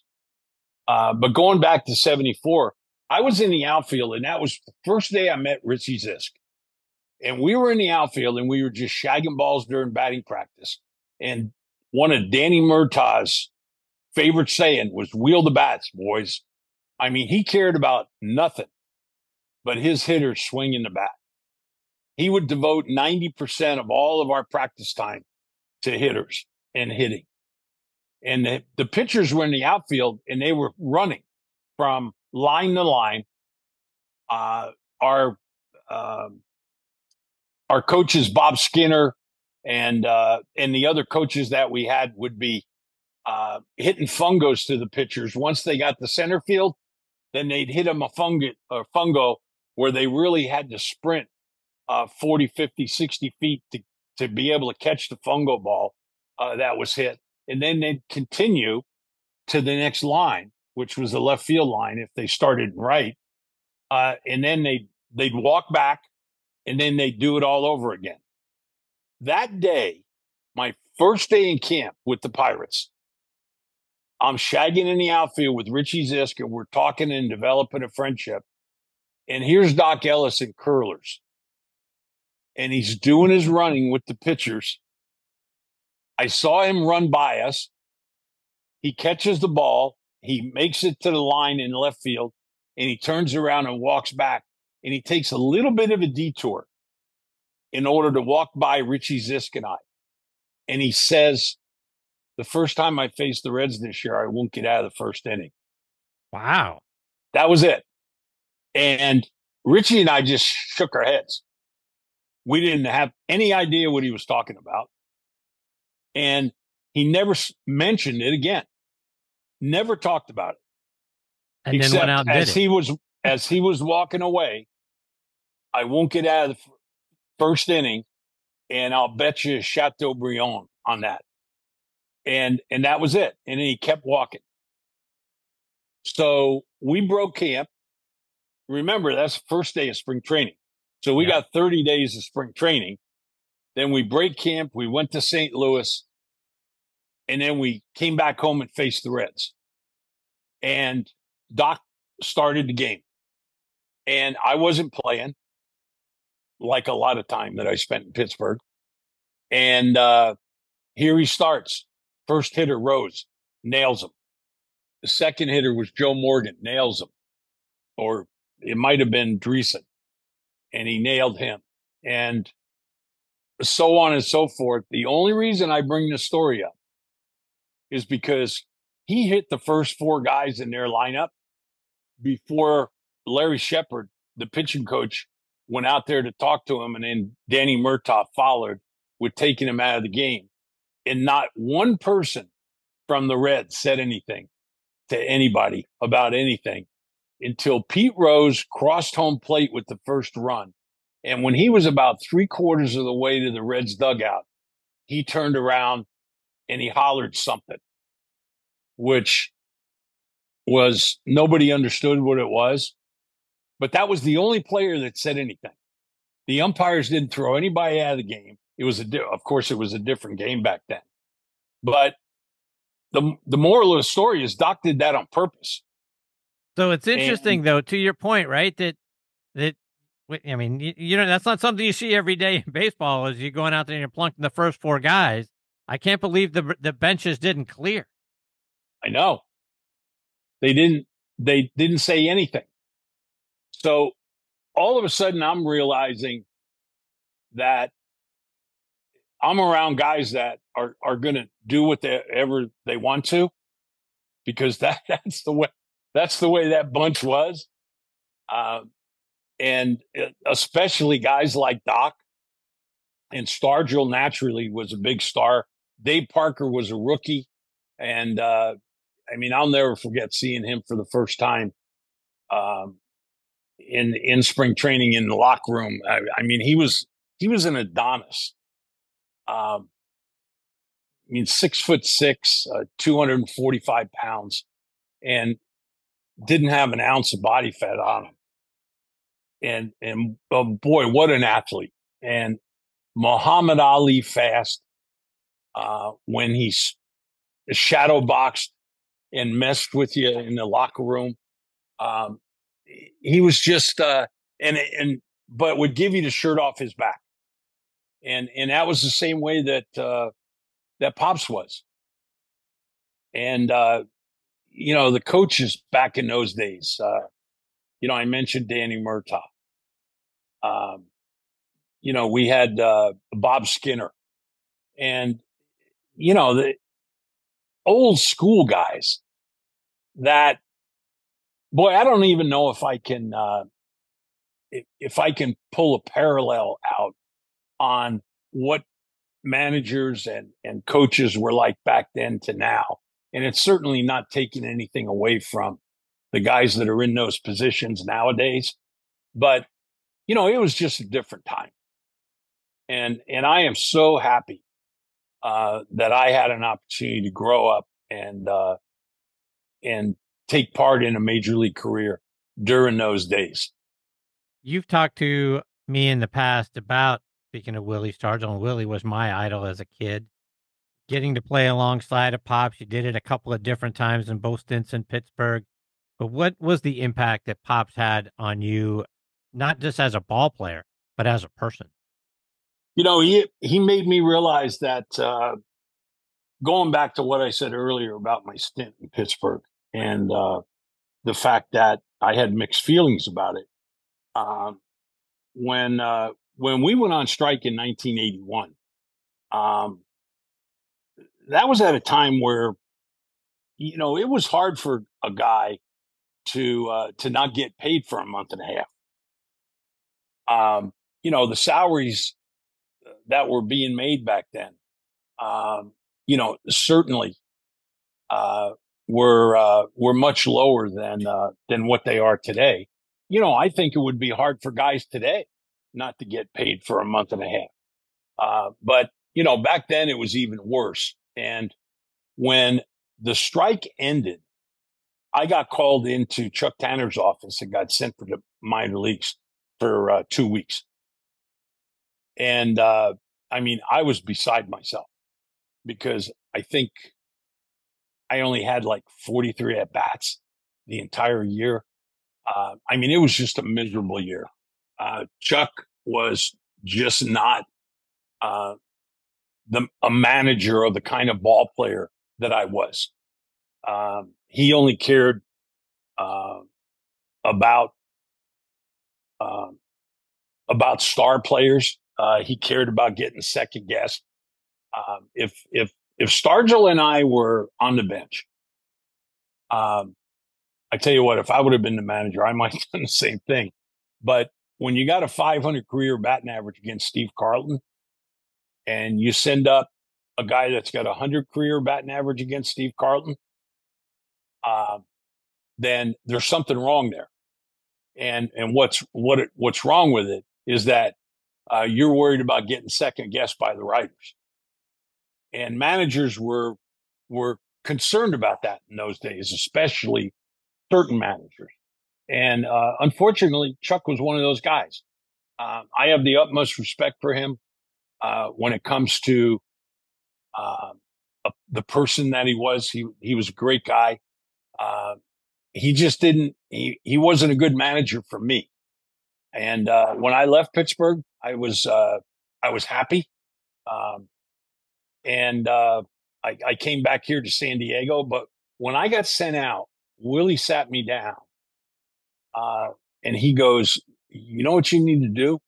but going back to 74, I was in the outfield, and that was the first day I met Richie Zisk. And we were in the outfield, and we were just shagging balls during batting practice. And one of Danny Murtaugh's favorite saying was "wheel the bats, boys." I mean, he cared about nothing but his hitters swinging the bat. He would devote 90% of all of our practice time to hitters and hitting. And the pitchers were in the outfield, and they were running from line to line. Our coaches, Bob Skinner, and the other coaches that we had would be hitting fungos to the pitchers. Once they got to center field, then they'd hit them a fungo where they really had to sprint 40, 50, 60 feet to be able to catch the fungo ball that was hit. And then they'd continue to the next line, which was the left field line if they started right. And then they'd walk back, and then they'd do it all over again. That day, my first day in camp with the Pirates, I'm shagging in the outfield with Richie Zisk, and we're talking and developing a friendship. And here's Doc Ellis in curlers. And he's doing his running with the pitchers. I saw him run by us. He catches the ball. He makes it to the line in left field, and he turns around and walks back. And he takes a little bit of a detour in order to walk by Richie Zisk and I. And he says, "The first time I face the Reds this year, I won't get out of the first inning." Wow. That was it. And Richie and I just shook our heads. We didn't have any idea what he was talking about. And he never mentioned it again. Never talked about it. And Except then went out and as did it. as he was walking away, "I won't get out of the first inning, and I'll bet you Chateaubriand on that." And that was it. And then he kept walking. So we broke camp. Remember, that's the first day of spring training. So we got 30 days of spring training. Then we break camp. We went to St. Louis. And then we came back home and faced the Reds. And Doc started the game. And I wasn't playing, like a lot of time that I spent in Pittsburgh. And here he starts. First hitter, Rose, nails him. The second hitter was Joe Morgan, nails him. Or it might have been Dreesen. And he nailed him. And so on and so forth. The only reason I bring this story up is because he hit the first four guys in their lineup before Larry Shepard, the pitching coach, went out there to talk to him. And then Danny Murtaugh followed with taking him out of the game. And not one person from the Reds said anything to anybody about anything until Pete Rose crossed home plate with the first run. And when he was about 3/4 of the way to the Reds dugout, he turned around and he hollered something, which was nobody understood what it was. But that was the only player that said anything. The umpires didn't throw anybody out of the game. It was of course, it was a different game back then. But the moral of the story is Doc did that on purpose. So it's interesting, though, to your point, right? That I mean, you know, that's not something you see every day in baseball. Is you going out there and you're plunking the first four guys. I can't believe the benches didn't clear. I know. They didn't say anything. So all of a sudden, I'm realizing that I'm around guys that are going to do whatever they want to, because that's the way that bunch was. And especially guys like Doc, and Stargell naturally was a big star. Dave Parker was a rookie. And I mean, I'll never forget seeing him for the first time in spring training in the locker room. I mean, he was an Adonis. I mean, 6'6", 245 pounds, and didn't have an ounce of body fat on him. And boy, what an athlete. And Muhammad Ali fast, when he's shadow boxed and messed with you in the locker room. He was just, but would give you the shirt off his back. And that was the same way that Pops was. And, the coaches back in those days, I mentioned Danny Murtaugh. We had Bob Skinner. And, the old school guys that, boy, I don't even know if I can pull a parallel out on what managers and coaches were like back then to now. And it's certainly not taking anything away from the guys that are in those positions nowadays. But, it was just a different time. And I am so happy that I had an opportunity to grow up and take part in a major league career during those days. You've talked to me in the past about, speaking of Willie Stargell, and Willie was my idol as a kid. Getting to play alongside of Pops, you did it a couple of different times in both stints in Pittsburgh. But what was the impact that Pops had on you, not just as a ball player, but as a person? He made me realize that going back to what I said earlier about my stint in Pittsburgh and the fact that I had mixed feelings about it. When we went on strike in 1981, that was at a time where, it was hard for a guy to not get paid for a month and a half. The salaries that were being made back then, certainly were much lower than what they are today. I think it would be hard for guys today not to get paid for a month and a half. But back then it was even worse. And when the strike ended, I got called into Chuck Tanner's office and got sent for the minor leagues for 2 weeks. And I was beside myself because I think I only had like 43 at bats the entire year. It was just a miserable year. Chuck was just not a manager of the kind of ball player that I was. He only cared about star players. He cared about getting second guessed. If Stargell and I were on the bench, I tell you what, if I would have been the manager, I might have done the same thing. But when you got a 500 career batting average against Steve Carlton, and you send up a guy that's got 100 career batting average against Steve Carlton, then there's something wrong there. And what's wrong with it is that you're worried about getting second guessed by the writers. And managers were concerned about that in those days, especially certain managers. And unfortunately, Chuck was one of those guys. I have the utmost respect for him when it comes to the person that he was. He was a great guy. He just didn't. He wasn't a good manager for me. And when I left Pittsburgh, I was happy. And I came back here to San Diego. But when I got sent out, Willie sat me down and he goes, "You know what you need to do?"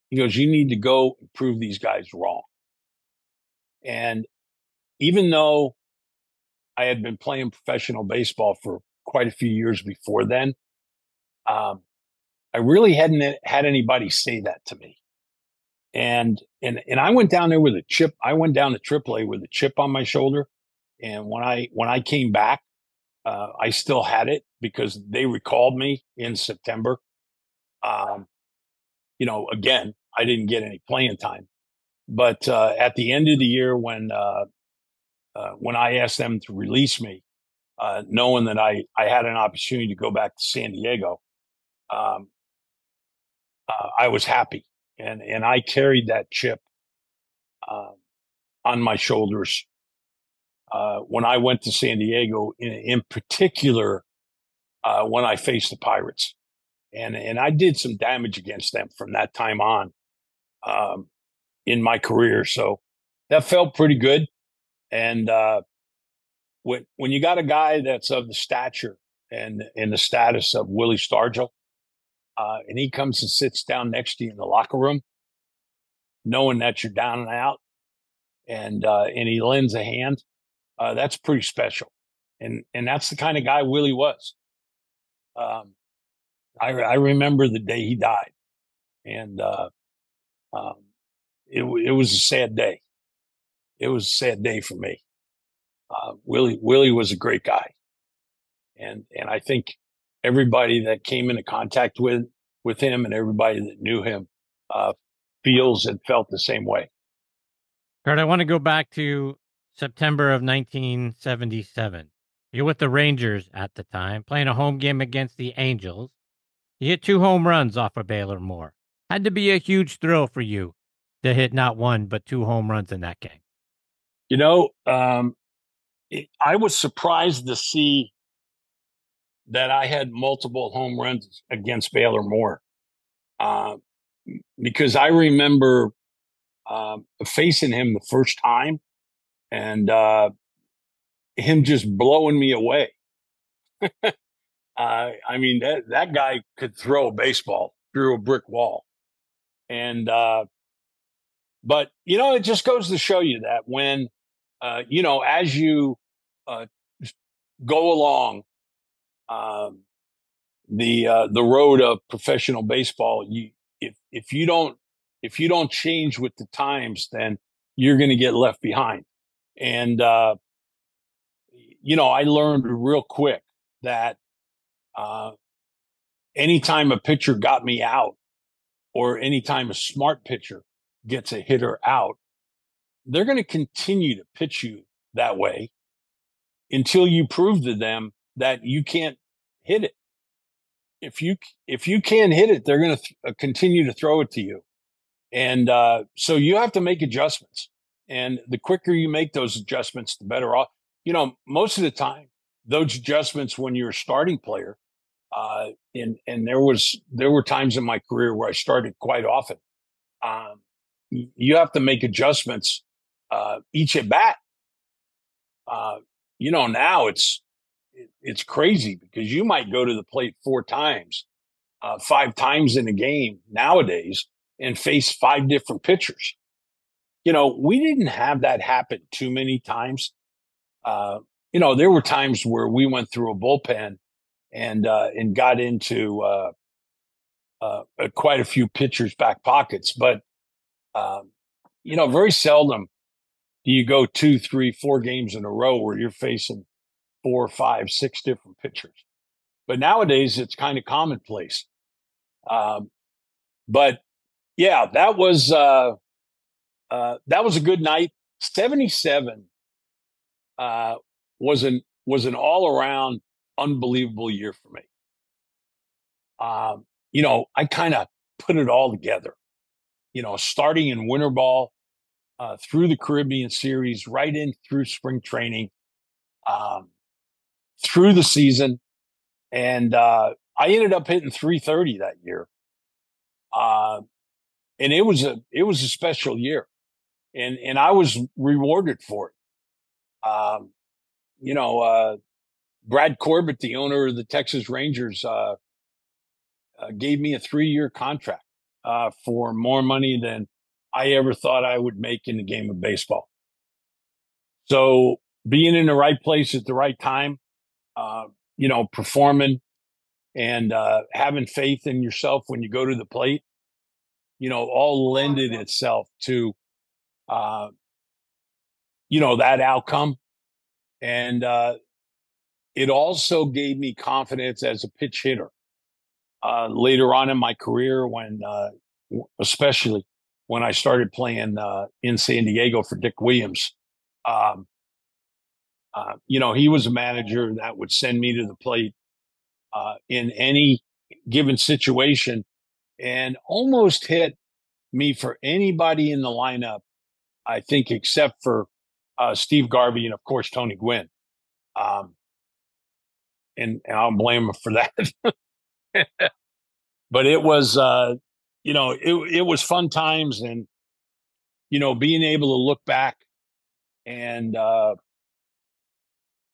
He goes, "You need to go and prove these guys wrong." And even though I had been playing professional baseball for quite a few years before then, I really hadn't had anybody say that to me. And I went down there with a chip. I went down to AAA with a chip on my shoulder. And when I came back, I still had it because they recalled me in September. Again, I didn't get any playing time, but at the end of the year, when I asked them to release me, knowing that I had an opportunity to go back to San Diego, I was happy, and I carried that chip on my shoulders when I went to San Diego, in particular when I faced the Pirates, and I did some damage against them from that time on in my career. So that felt pretty good, and when you got a guy that's of the stature and the status of Willie Stargell, and he comes and sits down next to you in the locker room, knowing that you're down and out, and he lends a hand, that's pretty special. And that's the kind of guy Willie was. I remember the day he died, and it was a sad day. It was a sad day for me. Willie was a great guy, and I think everybody that came into contact with him and everybody that knew him feels and felt the same way. Kurt, I want to go back to September of 1977. You're with the Rangers at the time, playing a home game against the Angels. You hit 2 home runs off of Baylor Moore. Had to be a huge thrill for you to hit not 1, but 2 home runs in that game. You know, I was surprised to see that I had multiple home runs against Baylor Moore, because I remember facing him the first time and him just blowing me away. I mean, that guy could throw a baseball through a brick wall. And, but, you know, it just goes to show you that when, you know, as you go along the road of professional baseball, if you don't change with the times, then you're going to get left behind. And, you know, I learned real quick that anytime a pitcher got me out, or anytime a smart pitcher gets a hitter out, they're going to continue to pitch you that way until you prove to them that you can't hit it. If you can't hit it, they're going to continue to throw it to you. And so you have to make adjustments. And the quicker you make those adjustments, the better off. You know, most of the time, those adjustments when you're a starting player, and there were times in my career where I started quite often. You have to make adjustments each at bat. You know, now it's crazy because you might go to the plate 4 times, 5 times in a game nowadays and face 5 different pitchers. You know, we didn't have that happen too many times. You know, there were times where we went through a bullpen and got into quite a few pitchers' back pockets. But, you know, very seldom do you go 2, 3, 4 games in a row where you're facing 4, 5, 6 different pitchers. But nowadays it's kind of commonplace. But yeah, that was a good night. 77 was an all around unbelievable year for me. You know, I kind of put it all together, you know, starting in winter ball, through the Caribbean series, right in through spring training, through the season. And, I ended up hitting 330 that year. And it was a special year, and I was rewarded for it. You know, Brad Corbett, the owner of the Texas Rangers, gave me a 3-year contract, for more money than I ever thought I would make in the game of baseball. So being in the right place at the right time, you know, performing and, having faith in yourself when you go to the plate, you know, all lended itself to, you know, that outcome. And, it also gave me confidence as a pitch hitter. Later on in my career, when, especially when I started playing, in San Diego for Dick Williams, you know, he was a manager that would send me to the plate, in any given situation and almost hit me for anybody in the lineup, I think, except for, Steve Garvey and of course, Tony Gwynn. And I'll blame him for that. But it was, you know, it was fun times, and, you know, being able to look back and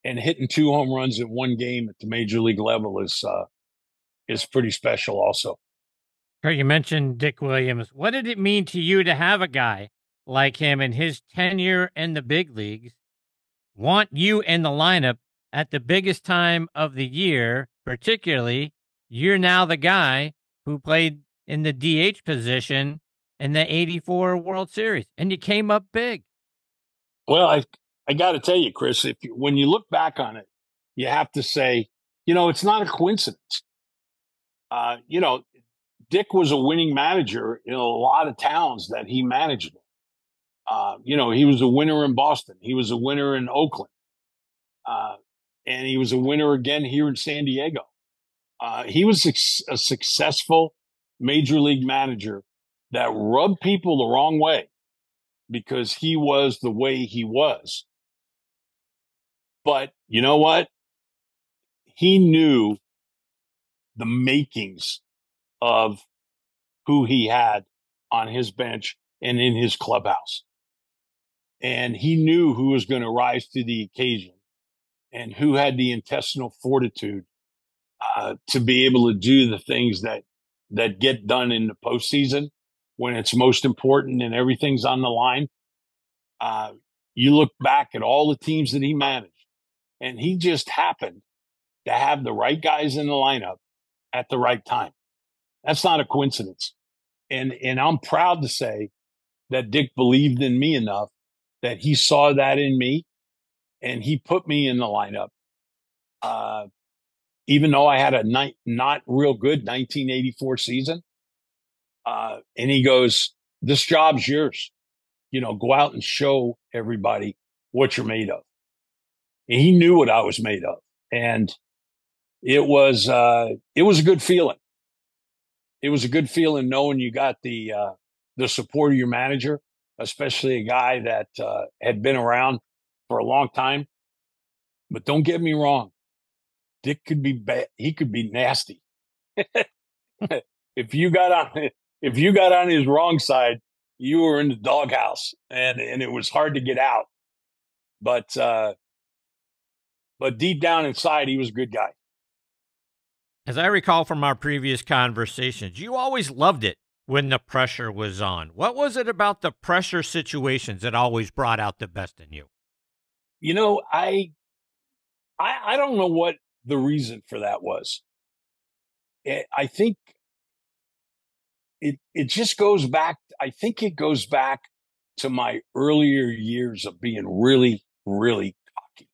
and hitting 2 home runs in one game at the major league level is pretty special also. Kurt, you mentioned Dick Williams. What did it mean to you to have a guy like him in his tenure in the big leagues want you in the lineup at the biggest time of the year? Particularly, you're now the guy who played in the DH position in the '84 World Series, and you came up big. Well, I got to tell you, Chris, when you look back on it, you have to say, it's not a coincidence. Dick was a winning manager in a lot of towns that he managed. He was a winner in Boston. He was a winner in Oakland. And he was a winner again here in San Diego. He was a successful major league manager that rubbed people the wrong way because he was the way he was. But you know what? He knew the makings of who he had on his bench and in his clubhouse. And he knew who was going to rise to the occasion and who had the intestinal fortitude to be able to do the things that get done in the postseason when it's most important and everything's on the line. You look back at all the teams that he managed, and he just happened to have the right guys in the lineup at the right time. That's not a coincidence. And I'm proud to say that Dick believed in me enough that he saw that in me and he put me in the lineup. Even though I had a not real good 1984 season. And he goes, this job's yours. Go out and show everybody what you're made of. And he knew what I was made of. And it was a good feeling. It was a good feeling knowing you got the support of your manager, especially a guy that had been around for a long time. But don't get me wrong, Dick could be bad. He could be nasty. If you got on his wrong side, you were in the doghouse, and it was hard to get out. But deep down inside, he was a good guy. As I recall from our previous conversations, you always loved it when the pressure was on. What was it about the pressure situations that always brought out the best in you? I don't know what the reason for that was. I think it just goes back. I think it goes back to my earlier years of being really, really cocky.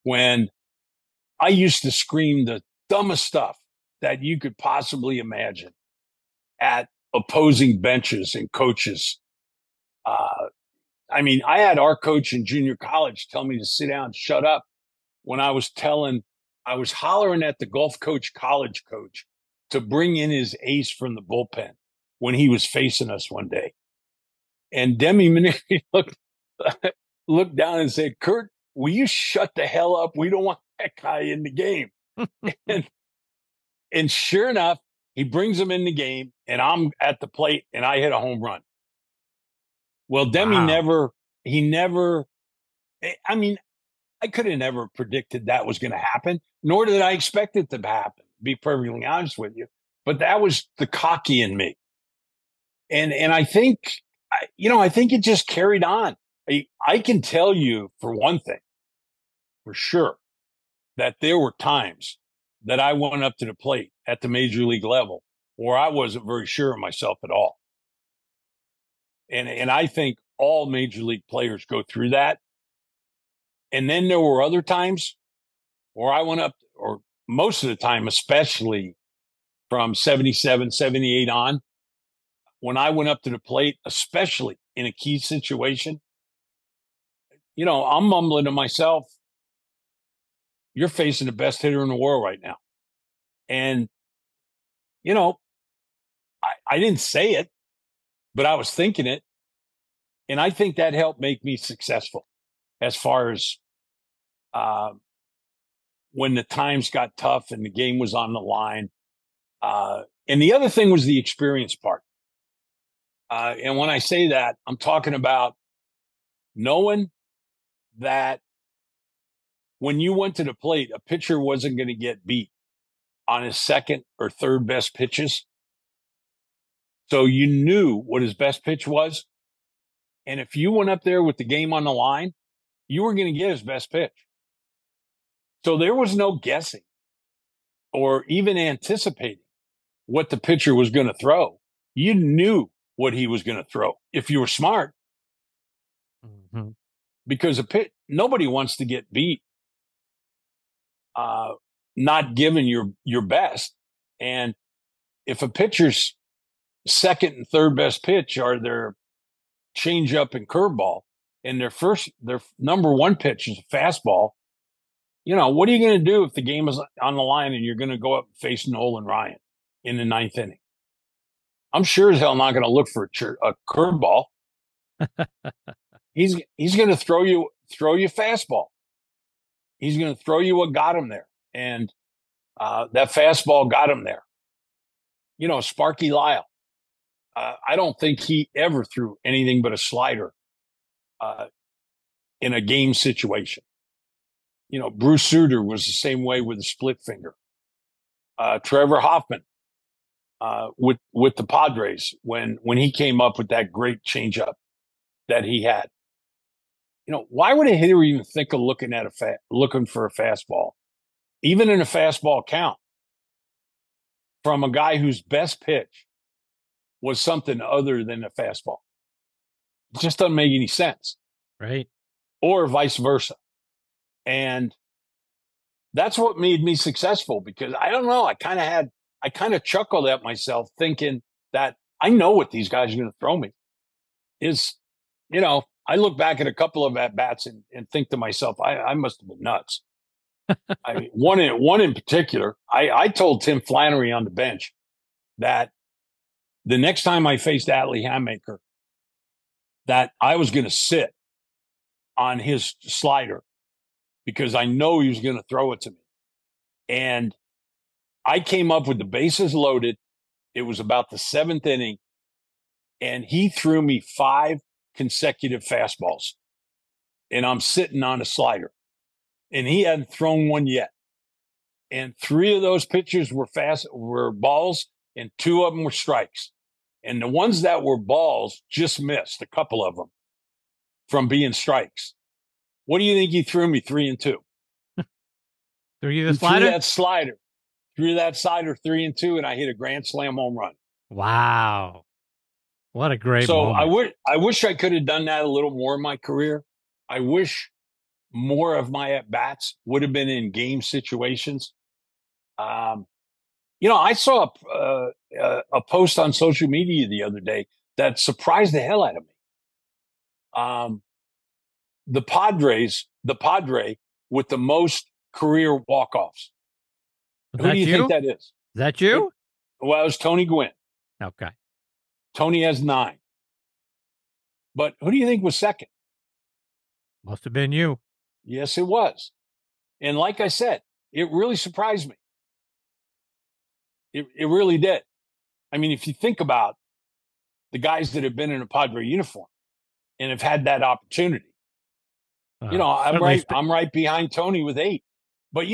When I used to scream the dumbest stuff that you could possibly imagine at opposing benches and coaches. I had our coach in junior college tell me to sit down and shut up when I was hollering at the golf coach, college coach, to bring in his ace from the bullpen when he was facing us one day. And Demi Maneri looked down and said, Kurt, will you shut the hell up? We don't want that guy in the game. and sure enough, he brings him in the game, and I'm at the plate, and I hit a home run. Well, Demi I could have never predicted that was going to happen, nor did I expect it to happen, to be perfectly honest with you. But that was the cocky in me. And I think, I think it just carried on. I can tell you, for one thing, for sure, that there were times that I went up to the plate at the major league level where I wasn't very sure of myself at all. And I think all major league players go through that. And then there were other times where I went up, or most of the time, especially from 77, 78 on, when I went up to the plate, especially in a key situation, I'm mumbling to myself, you're facing the best hitter in the world right now. And, I didn't say it, but I was thinking it. And I think that helped make me successful as far as when the times got tough and the game was on the line. And the other thing was the experience part. And when I say that, I'm talking about knowing that when you went to the plate, a pitcher wasn't going to get beat on his second or third best pitches. So you knew what his best pitch was. And if you went up there with the game on the line, you were going to get his best pitch. So there was no guessing or even anticipating what the pitcher was going to throw. You knew what he was going to throw if you were smart. Mm-hmm. Because nobody wants to get beat not giving your best. And if a pitcher's second and third best pitch are their changeup and curveball, and their number one pitch is a fastball, what are you going to do if the game is on the line and you're going to go up and face Nolan Ryan in the ninth inning? I'm sure as hell not going to look for a curveball. He's going to throw you fastball. He's going to throw you what got him there, and that fastball got him there. Sparky Lyle. I don't think he ever threw anything but a slider in a game situation. Bruce Sutter was the same way with a split finger. Trevor Hoffman with the Padres when he came up with that great changeup that he had. Why would a hitter even think of looking for a fastball, even in a fastball count, from a guy whose best pitch was something other than a fastball? It just doesn't make any sense. Right. Or vice versa. And that's what made me successful, because I don't know. I kind of chuckled at myself thinking that I know what these guys are going to throw me. I look back at a couple of at-bats and think to myself, I must have been nuts. I mean, one in particular, I told Tim Flannery on the bench that the next time I faced Atlee Hammaker, that I was going to sit on his slider because I know he was going to throw it to me. And I came up with the bases loaded. It was about the seventh inning, and he threw me 5 consecutive fastballs, and I'm sitting on a slider, and he hadn't thrown one yet. And 3 of those pitches were balls, and 2 of them were strikes. And the ones that were balls just missed, a couple of them, from being strikes. What do you think he threw me 3 and 2? Threw you the slider? Threw that slider 3 and 2, and I hit a grand slam home run. Wow. What a great moment. I wish I could have done that a little more in my career. I wish more of my at-bats would have been in game situations. I saw a post on social media the other day that surprised the hell out of me. The Padre with the most career walk-offs. Who do you think that is? Is that you? Well, it was Tony Gwynn. Okay. Tony has 9. But who do you think was second? Must have been you. Yes, it was. And like I said, it really surprised me. It really did. I mean, if you think about the guys that have been in a Padre uniform and have had that opportunity, I'm right behind Tony with 8. But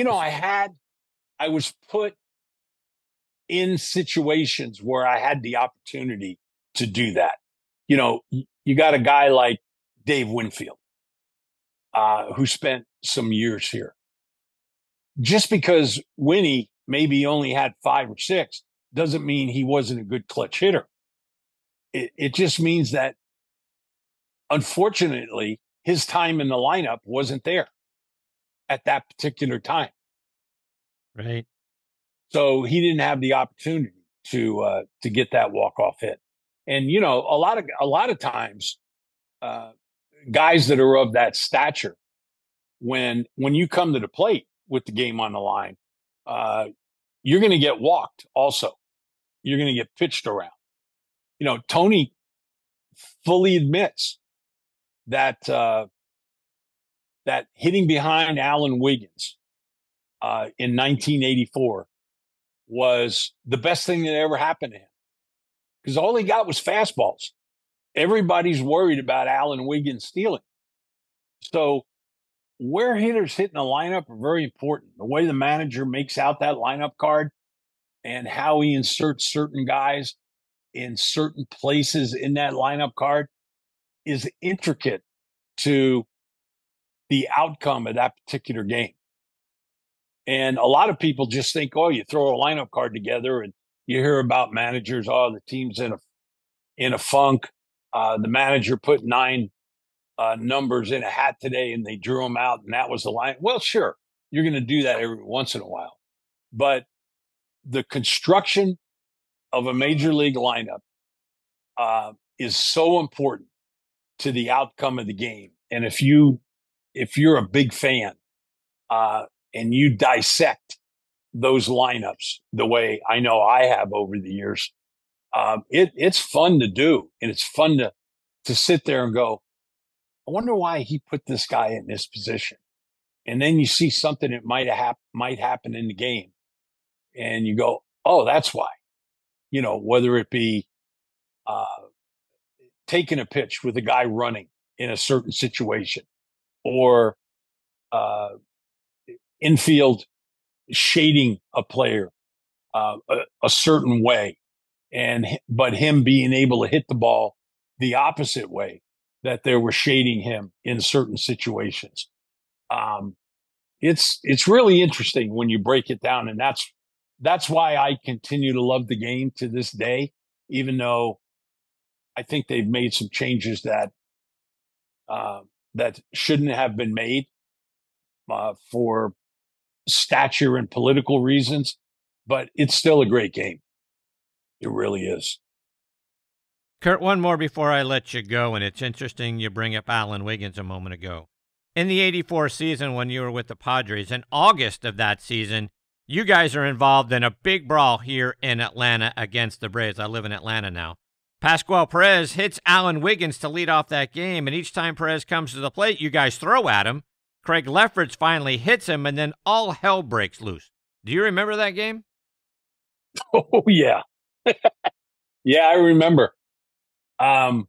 I was put in situations where I had the opportunity to do that. You got a guy like Dave Winfield, who spent some years here. Just because Winnie maybe only had 5 or 6 doesn't mean he wasn't a good clutch hitter. It just means that, unfortunately, his time in the lineup wasn't there at that particular time. Right. So he didn't have the opportunity to get that walk-off hit. And, a lot of times, guys that are of that stature, when you come to the plate with the game on the line, you're going to get walked also. You're going to get pitched around. Tony fully admits that that hitting behind Alan Wiggins in 1984 was the best thing that ever happened to him, because all he got was fastballs. Everybody's worried about Alan Wiggins stealing. So where hitters hit in a lineup are very important. The way the manager makes out that lineup card and how he inserts certain guys in certain places in that lineup card is intricate to the outcome of that particular game. And a lot of people just think, oh, you throw a lineup card together and you hear about managers, oh, the team's in a funk. The manager put 9 numbers in a hat today and they drew them out and that was the line. Well, sure, you're going to do that every once in a while. But the construction of a major league lineup is so important to the outcome of the game. And if you're a big fan and you dissect those lineups the way I know I have over the years, it's fun to do. And it's fun to sit there and go, I wonder why he put this guy in this position. And then you see something that might happen in the game. And you go, oh, that's why. You know, whether it be taking a pitch with a guy running in a certain situation or infield shading a player a certain way, but him being able to hit the ball the opposite way that they were shading him in certain situations. It's really interesting when you break it down, and that's why I continue to love the game to this day, even though I think they've made some changes that shouldn't have been made for stature and political reasons, but it's still a great game. It really is. Kurt, one more before I let you go, and it's interesting you bring up Alan Wiggins a moment ago. In the 84 season when you were with the Padres, in August of that season, you guys are involved in a big brawl here in Atlanta against the Braves. I live in Atlanta now. Pascual Perez hits Alan Wiggins to lead off that game, and each time Perez comes to the plate, you guys throw at him. Craig Lefferts finally hits him, and then all hell breaks loose. Do you remember that game? Oh, yeah. Yeah, I remember. And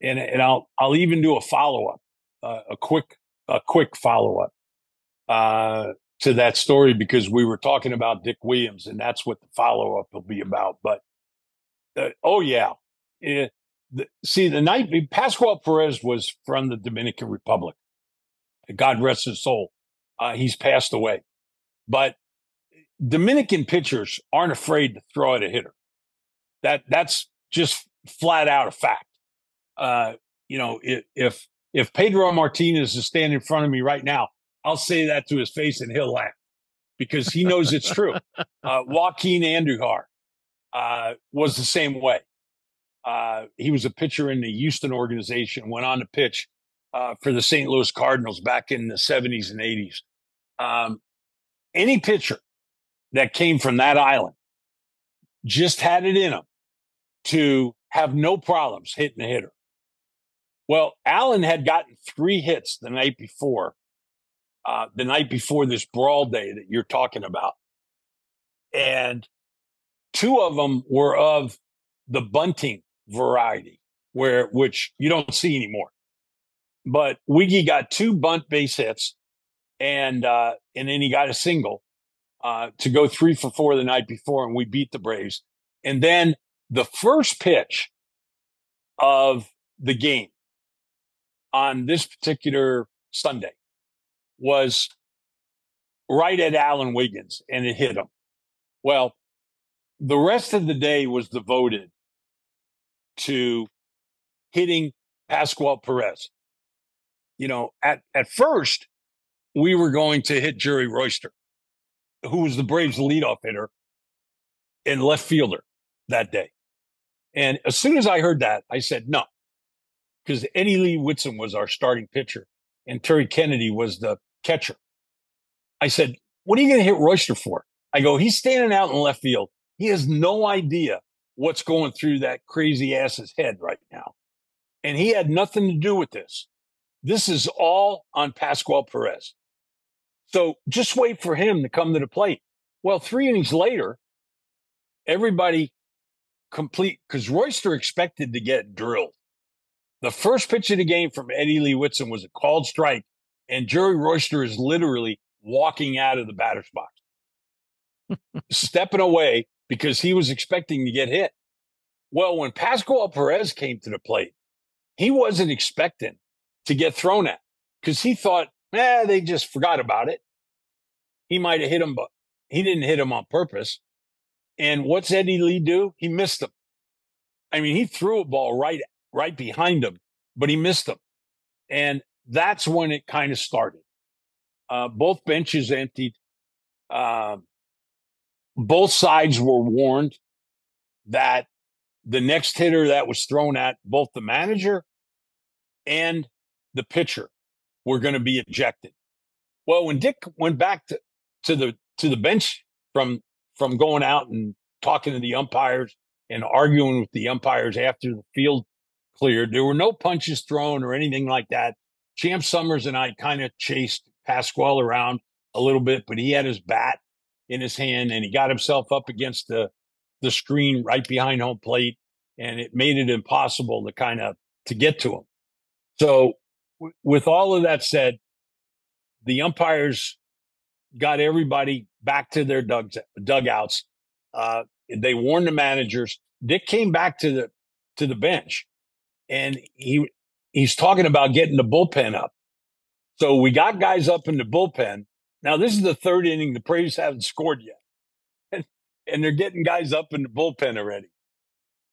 I'll even do a follow-up, a quick follow-up to that story, because we were talking about Dick Williams, and that's what the follow-up will be about. But oh yeah, the night Pascual Perez was from the Dominican Republic. God rest his soul. He's passed away, but Dominican pitchers aren't afraid to throw at a hitter. That's just flat out a fact. You know, if Pedro Martinez is standing in front of me right now, I'll say that to his face and he'll laugh because he knows it's true. Joaquin Andujar was the same way. He was a pitcher in the Houston organization, went on to pitch for the St. Louis Cardinals back in the 70s and 80s. Any pitcher that came from that island just had it in him to have no problems hitting a hitter. Well, Allen had gotten 3 hits the night before this brawl day that you're talking about. And 2 of them were of the bunting variety, which you don't see anymore. But Wiggy got 2 bunt base hits, and then he got a single to go 3 for 4 the night before, and we beat the Braves. And then the first pitch of the game on this particular Sunday was right at Alan Wiggins, and it hit him. Well, the rest of the day was devoted to hitting Pascual Perez. You know, at first, we were going to hit Jerry Royster, who was the Braves' leadoff hitter and left fielder that day. And as soon as I heard that, I said no, because Eddie Lee Whitson was our starting pitcher and Terry Kennedy was the catcher. I said, what are you going to hit Royster for? I go, he's standing out in left field. He has no idea what's going through that crazy ass's head right now. And he had nothing to do with this. This is all on Pascual Perez. So just wait for him to come to the plate. Well, 3 innings later, everybody because Royster expected to get drilled. The first pitch of the game from Eddie Lee Whitson was a called strike and Jerry Royster is literally walking out of the batter's box, stepping away because he was expecting to get hit. Well, when Pascual Perez came to the plate, he wasn't expecting to get thrown at because he thought, they just forgot about it. He might have hit him, but he didn't hit him on purpose. And what's Eddie Lee do? He missed him. I mean, he threw a ball right behind him, but he missed him. And that's when it kind of started. Both benches emptied. Both sides were warned that the next hitter that was thrown at both the manager and the pitcher were going to be ejected. Well, when Dick went back to the bench from going out and talking to the umpires and arguing with the umpires after the field cleared, there were no punches thrown or anything like that. Champ Summers and I kind of chased Pascual around a little bit, but he had his bat in his hand and he got himself up against the screen right behind home plate, and it made it impossible to get to him. So with all of that said, the umpires got everybody back to their dugouts. They warned the managers. Dick came back to the bench, and he's talking about getting the bullpen up. So we got guys up in the bullpen. Now, this is the third inning. The Braves haven't scored yet. And they're getting guys up in the bullpen already.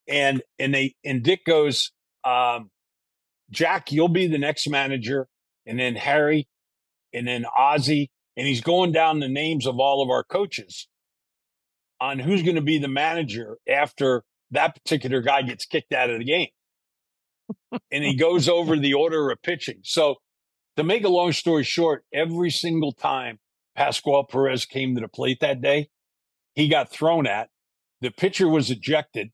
And Dick goes, Jack, you'll be the next manager. And then Harry, and then Ozzie. And he's going down the names of all of our coaches on who's going to be the manager after that particular guy gets kicked out of the game. And he goes over the order of pitching. So to make a long story short, every single time Pascual Perez came to the plate that day, he got thrown at. The pitcher was ejected.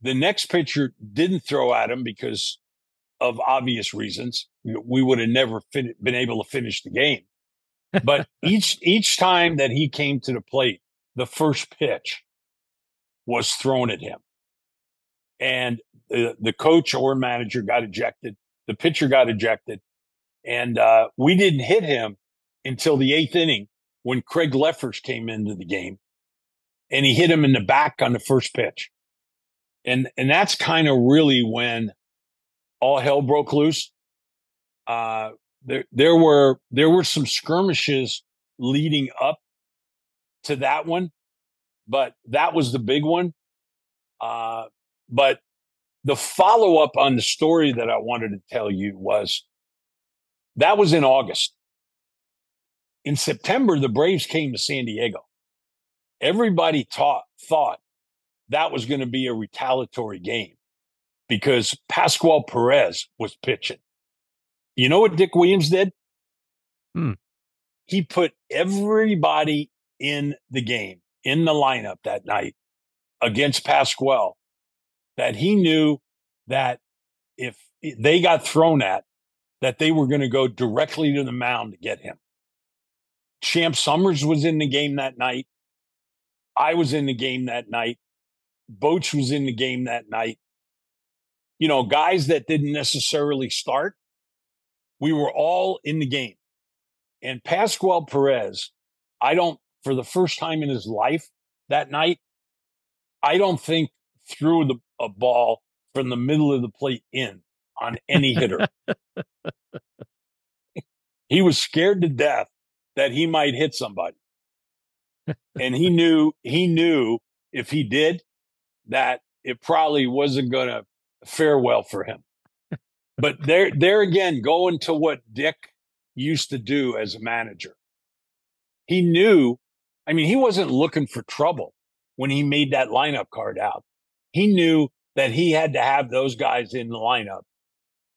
The next pitcher didn't throw at him because of obvious reasons. We would have never been able to finish the game. But each time that he came to the plate, the first pitch was thrown at him. And the coach or manager got ejected. The pitcher got ejected. And we didn't hit him until the 8th inning when Craig Leffers came into the game. And he hit him in the back on the first pitch. And that's kind of really when all hell broke loose. There were some skirmishes leading up to that one, but that was the big one. But the follow-up on the story that I wanted to tell you was that was in August. In September, the Braves came to San Diego. Everybody thought that was going to be a retaliatory game because Pascual Perez was pitching. You know what Dick Williams did? He put everybody in the game, in the lineup that night against Pascual, that he knew that if they got thrown at, that they were going to go directly to the mound to get him. Champ Summers was in the game that night. I was in the game that night. Boach was in the game that night. You know, guys that didn't necessarily start, we were all in the game. And Pascual Perez, for the first time in his life that night, I don't think threw a ball from the middle of the plate in on any hitter. He was scared to death that he might hit somebody. And he knew if he did, that it probably wasn't going to fare well for him. But there again, going to what Dick used to do as a manager. He knew, he wasn't looking for trouble when he made that lineup card out. He knew that he had to have those guys in the lineup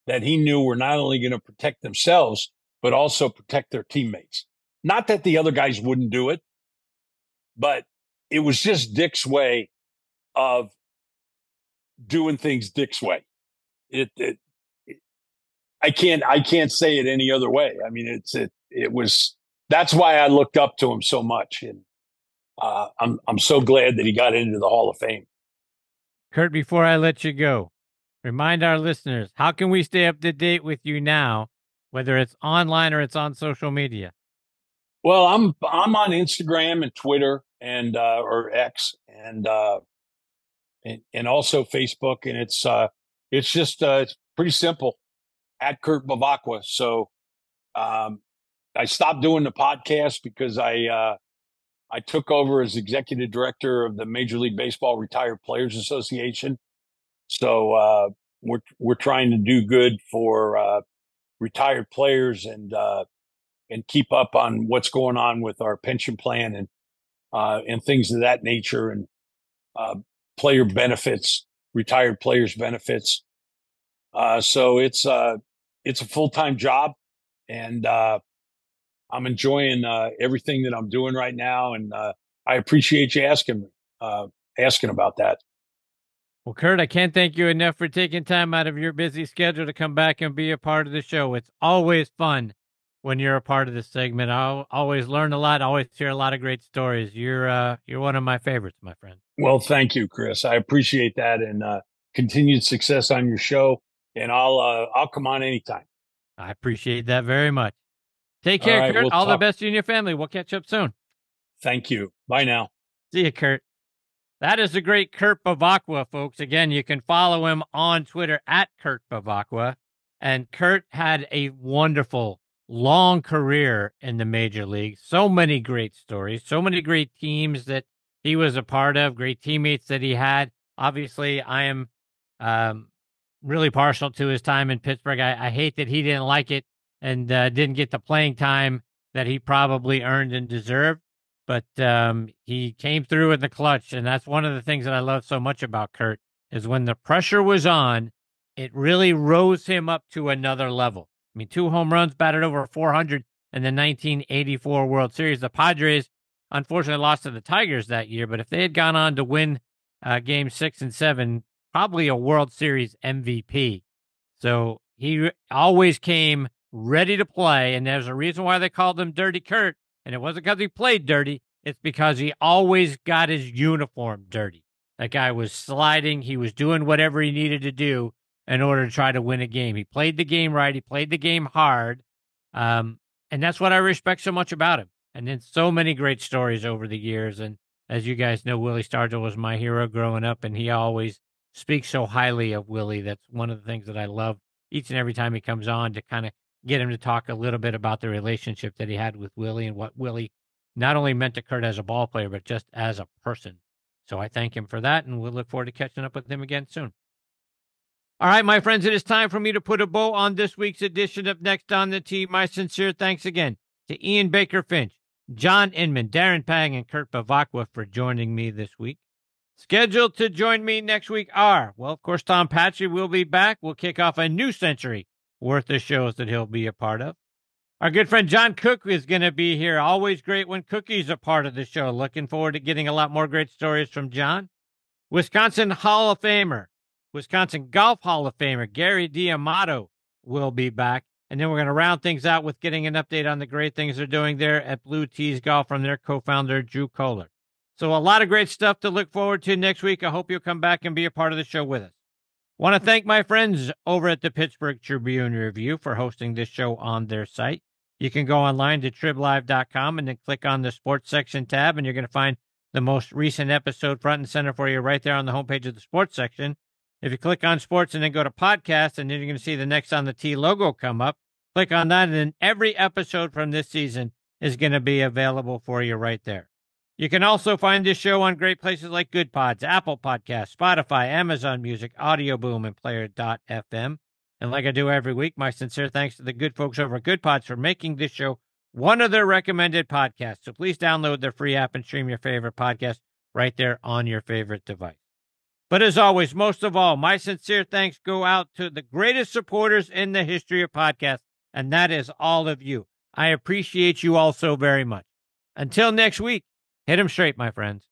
that he knew were not only going to protect themselves, but also protect their teammates. Not that the other guys wouldn't do it, but it was just Dick's way of doing things Dick's way. I can't say it any other way. That's why I looked up to him so much. And I'm so glad that he got into the Hall of Fame. Kurt, before I let you go, remind our listeners, how can we stay up to date with you now whether it's online or it's on social media? Well, I'm on Instagram and Twitter and or X and also Facebook, and it's just it's pretty simple at Kurt Bevacqua. So I stopped doing the podcast because I took over as executive director of the Major League Baseball Retired Players Association. So we're trying to do good for retired players and keep up on what's going on with our pension plan and things of that nature, and player benefits, retired players benefits. So it's a full-time job, and I'm enjoying everything that I'm doing right now, and I appreciate you asking about that. Well, Kurt, I can't thank you enough for taking time out of your busy schedule to come back and be a part of the show. It's always fun when you're a part of this segment. I always learn a lot, always hear a lot of great stories. You're one of my favorites, my friend. Well, thank you, Chris. I appreciate that, and continued success on your show. And I'll come on anytime. I appreciate that very much. Take care, right, Kurt. All the best to you and your family. We'll catch up soon. Thank you. Bye now. See you, Kurt. That is the great Kurt Bevacqua, folks. Again, you can follow him on Twitter at Kurt Bevacqua. And Kurt had a wonderful, long career in the major leagues. So many great stories, so many great teams that he was a part of, great teammates that he had. Obviously, I am really partial to his time in Pittsburgh. I hate that he didn't like it and didn't get the playing time that he probably earned and deserved. But he came through in the clutch, and that's one of the things that I love so much about Kurt, is when the pressure was on, it really rose him up to another level. I mean, 2 home runs, batted over 400 in the 1984 World Series. The Padres, unfortunately, lost to the Tigers that year, but if they had gone on to win Games 6 and 7, probably a World Series MVP. So he always came ready to play, and there's a reason why they called him Dirty Kurt. And it wasn't because he played dirty. It's because he always got his uniform dirty. That guy was sliding. He was doing whatever he needed to do in order to try to win a game. He played the game right. He played the game hard. And that's what I respect so much about him. And then so many great stories over the years. And as you guys know, Willie Stargell was my hero growing up, and he always speaks so highly of Willie. That's one of the things that I love each and every time he comes on, to kind of get him to talk a little bit about the relationship that he had with Willie and what Willie not only meant to Kurt as a ball player, but just as a person. So I thank him for that, and we'll look forward to catching up with him again soon. All right, my friends, it is time for me to put a bow on this week's edition of Next on the Tee. My sincere thanks again to Ian Baker Finch, John Inman, Darren Pang, and Kurt Bevacqua for joining me this week. Scheduled to join me next week are, well, of course, Tom Patchy will be back. We'll kick off a new century worth of shows that he'll be a part of. Our good friend John Cook is going to be here. Always great when Cookie's a part of the show. Looking forward to getting a lot more great stories from John. Wisconsin Hall of Famer, Wisconsin Golf Hall of Famer, Gary D'Amato will be back. And then we're going to round things out with getting an update on the great things they're doing there at Blue Tees Golf from their co-founder, Drew Kohler. So a lot of great stuff to look forward to next week. I hope you'll come back and be a part of the show with us. Want to thank my friends over at the Pittsburgh Tribune-Review for hosting this show on their site. You can go online to triblive.com and then click on the sports section tab, and you're going to find the most recent episode front and center for you right there on the homepage of the sports section. If you click on sports and then go to podcast, and then you're going to see the Next on the Tee logo come up. Click on that, and then every episode from this season is going to be available for you right there. You can also find this show on great places like Good Pods, Apple Podcasts, Spotify, Amazon Music, Audio Boom, and Player.fm. And like I do every week, my sincere thanks to the good folks over at Good Pods for making this show one of their recommended podcasts. So please download their free app and stream your favorite podcast right there on your favorite device. But as always, most of all, my sincere thanks go out to the greatest supporters in the history of podcasts, and that is all of you. I appreciate you all so very much. Until next week, hit 'em straight, my friends.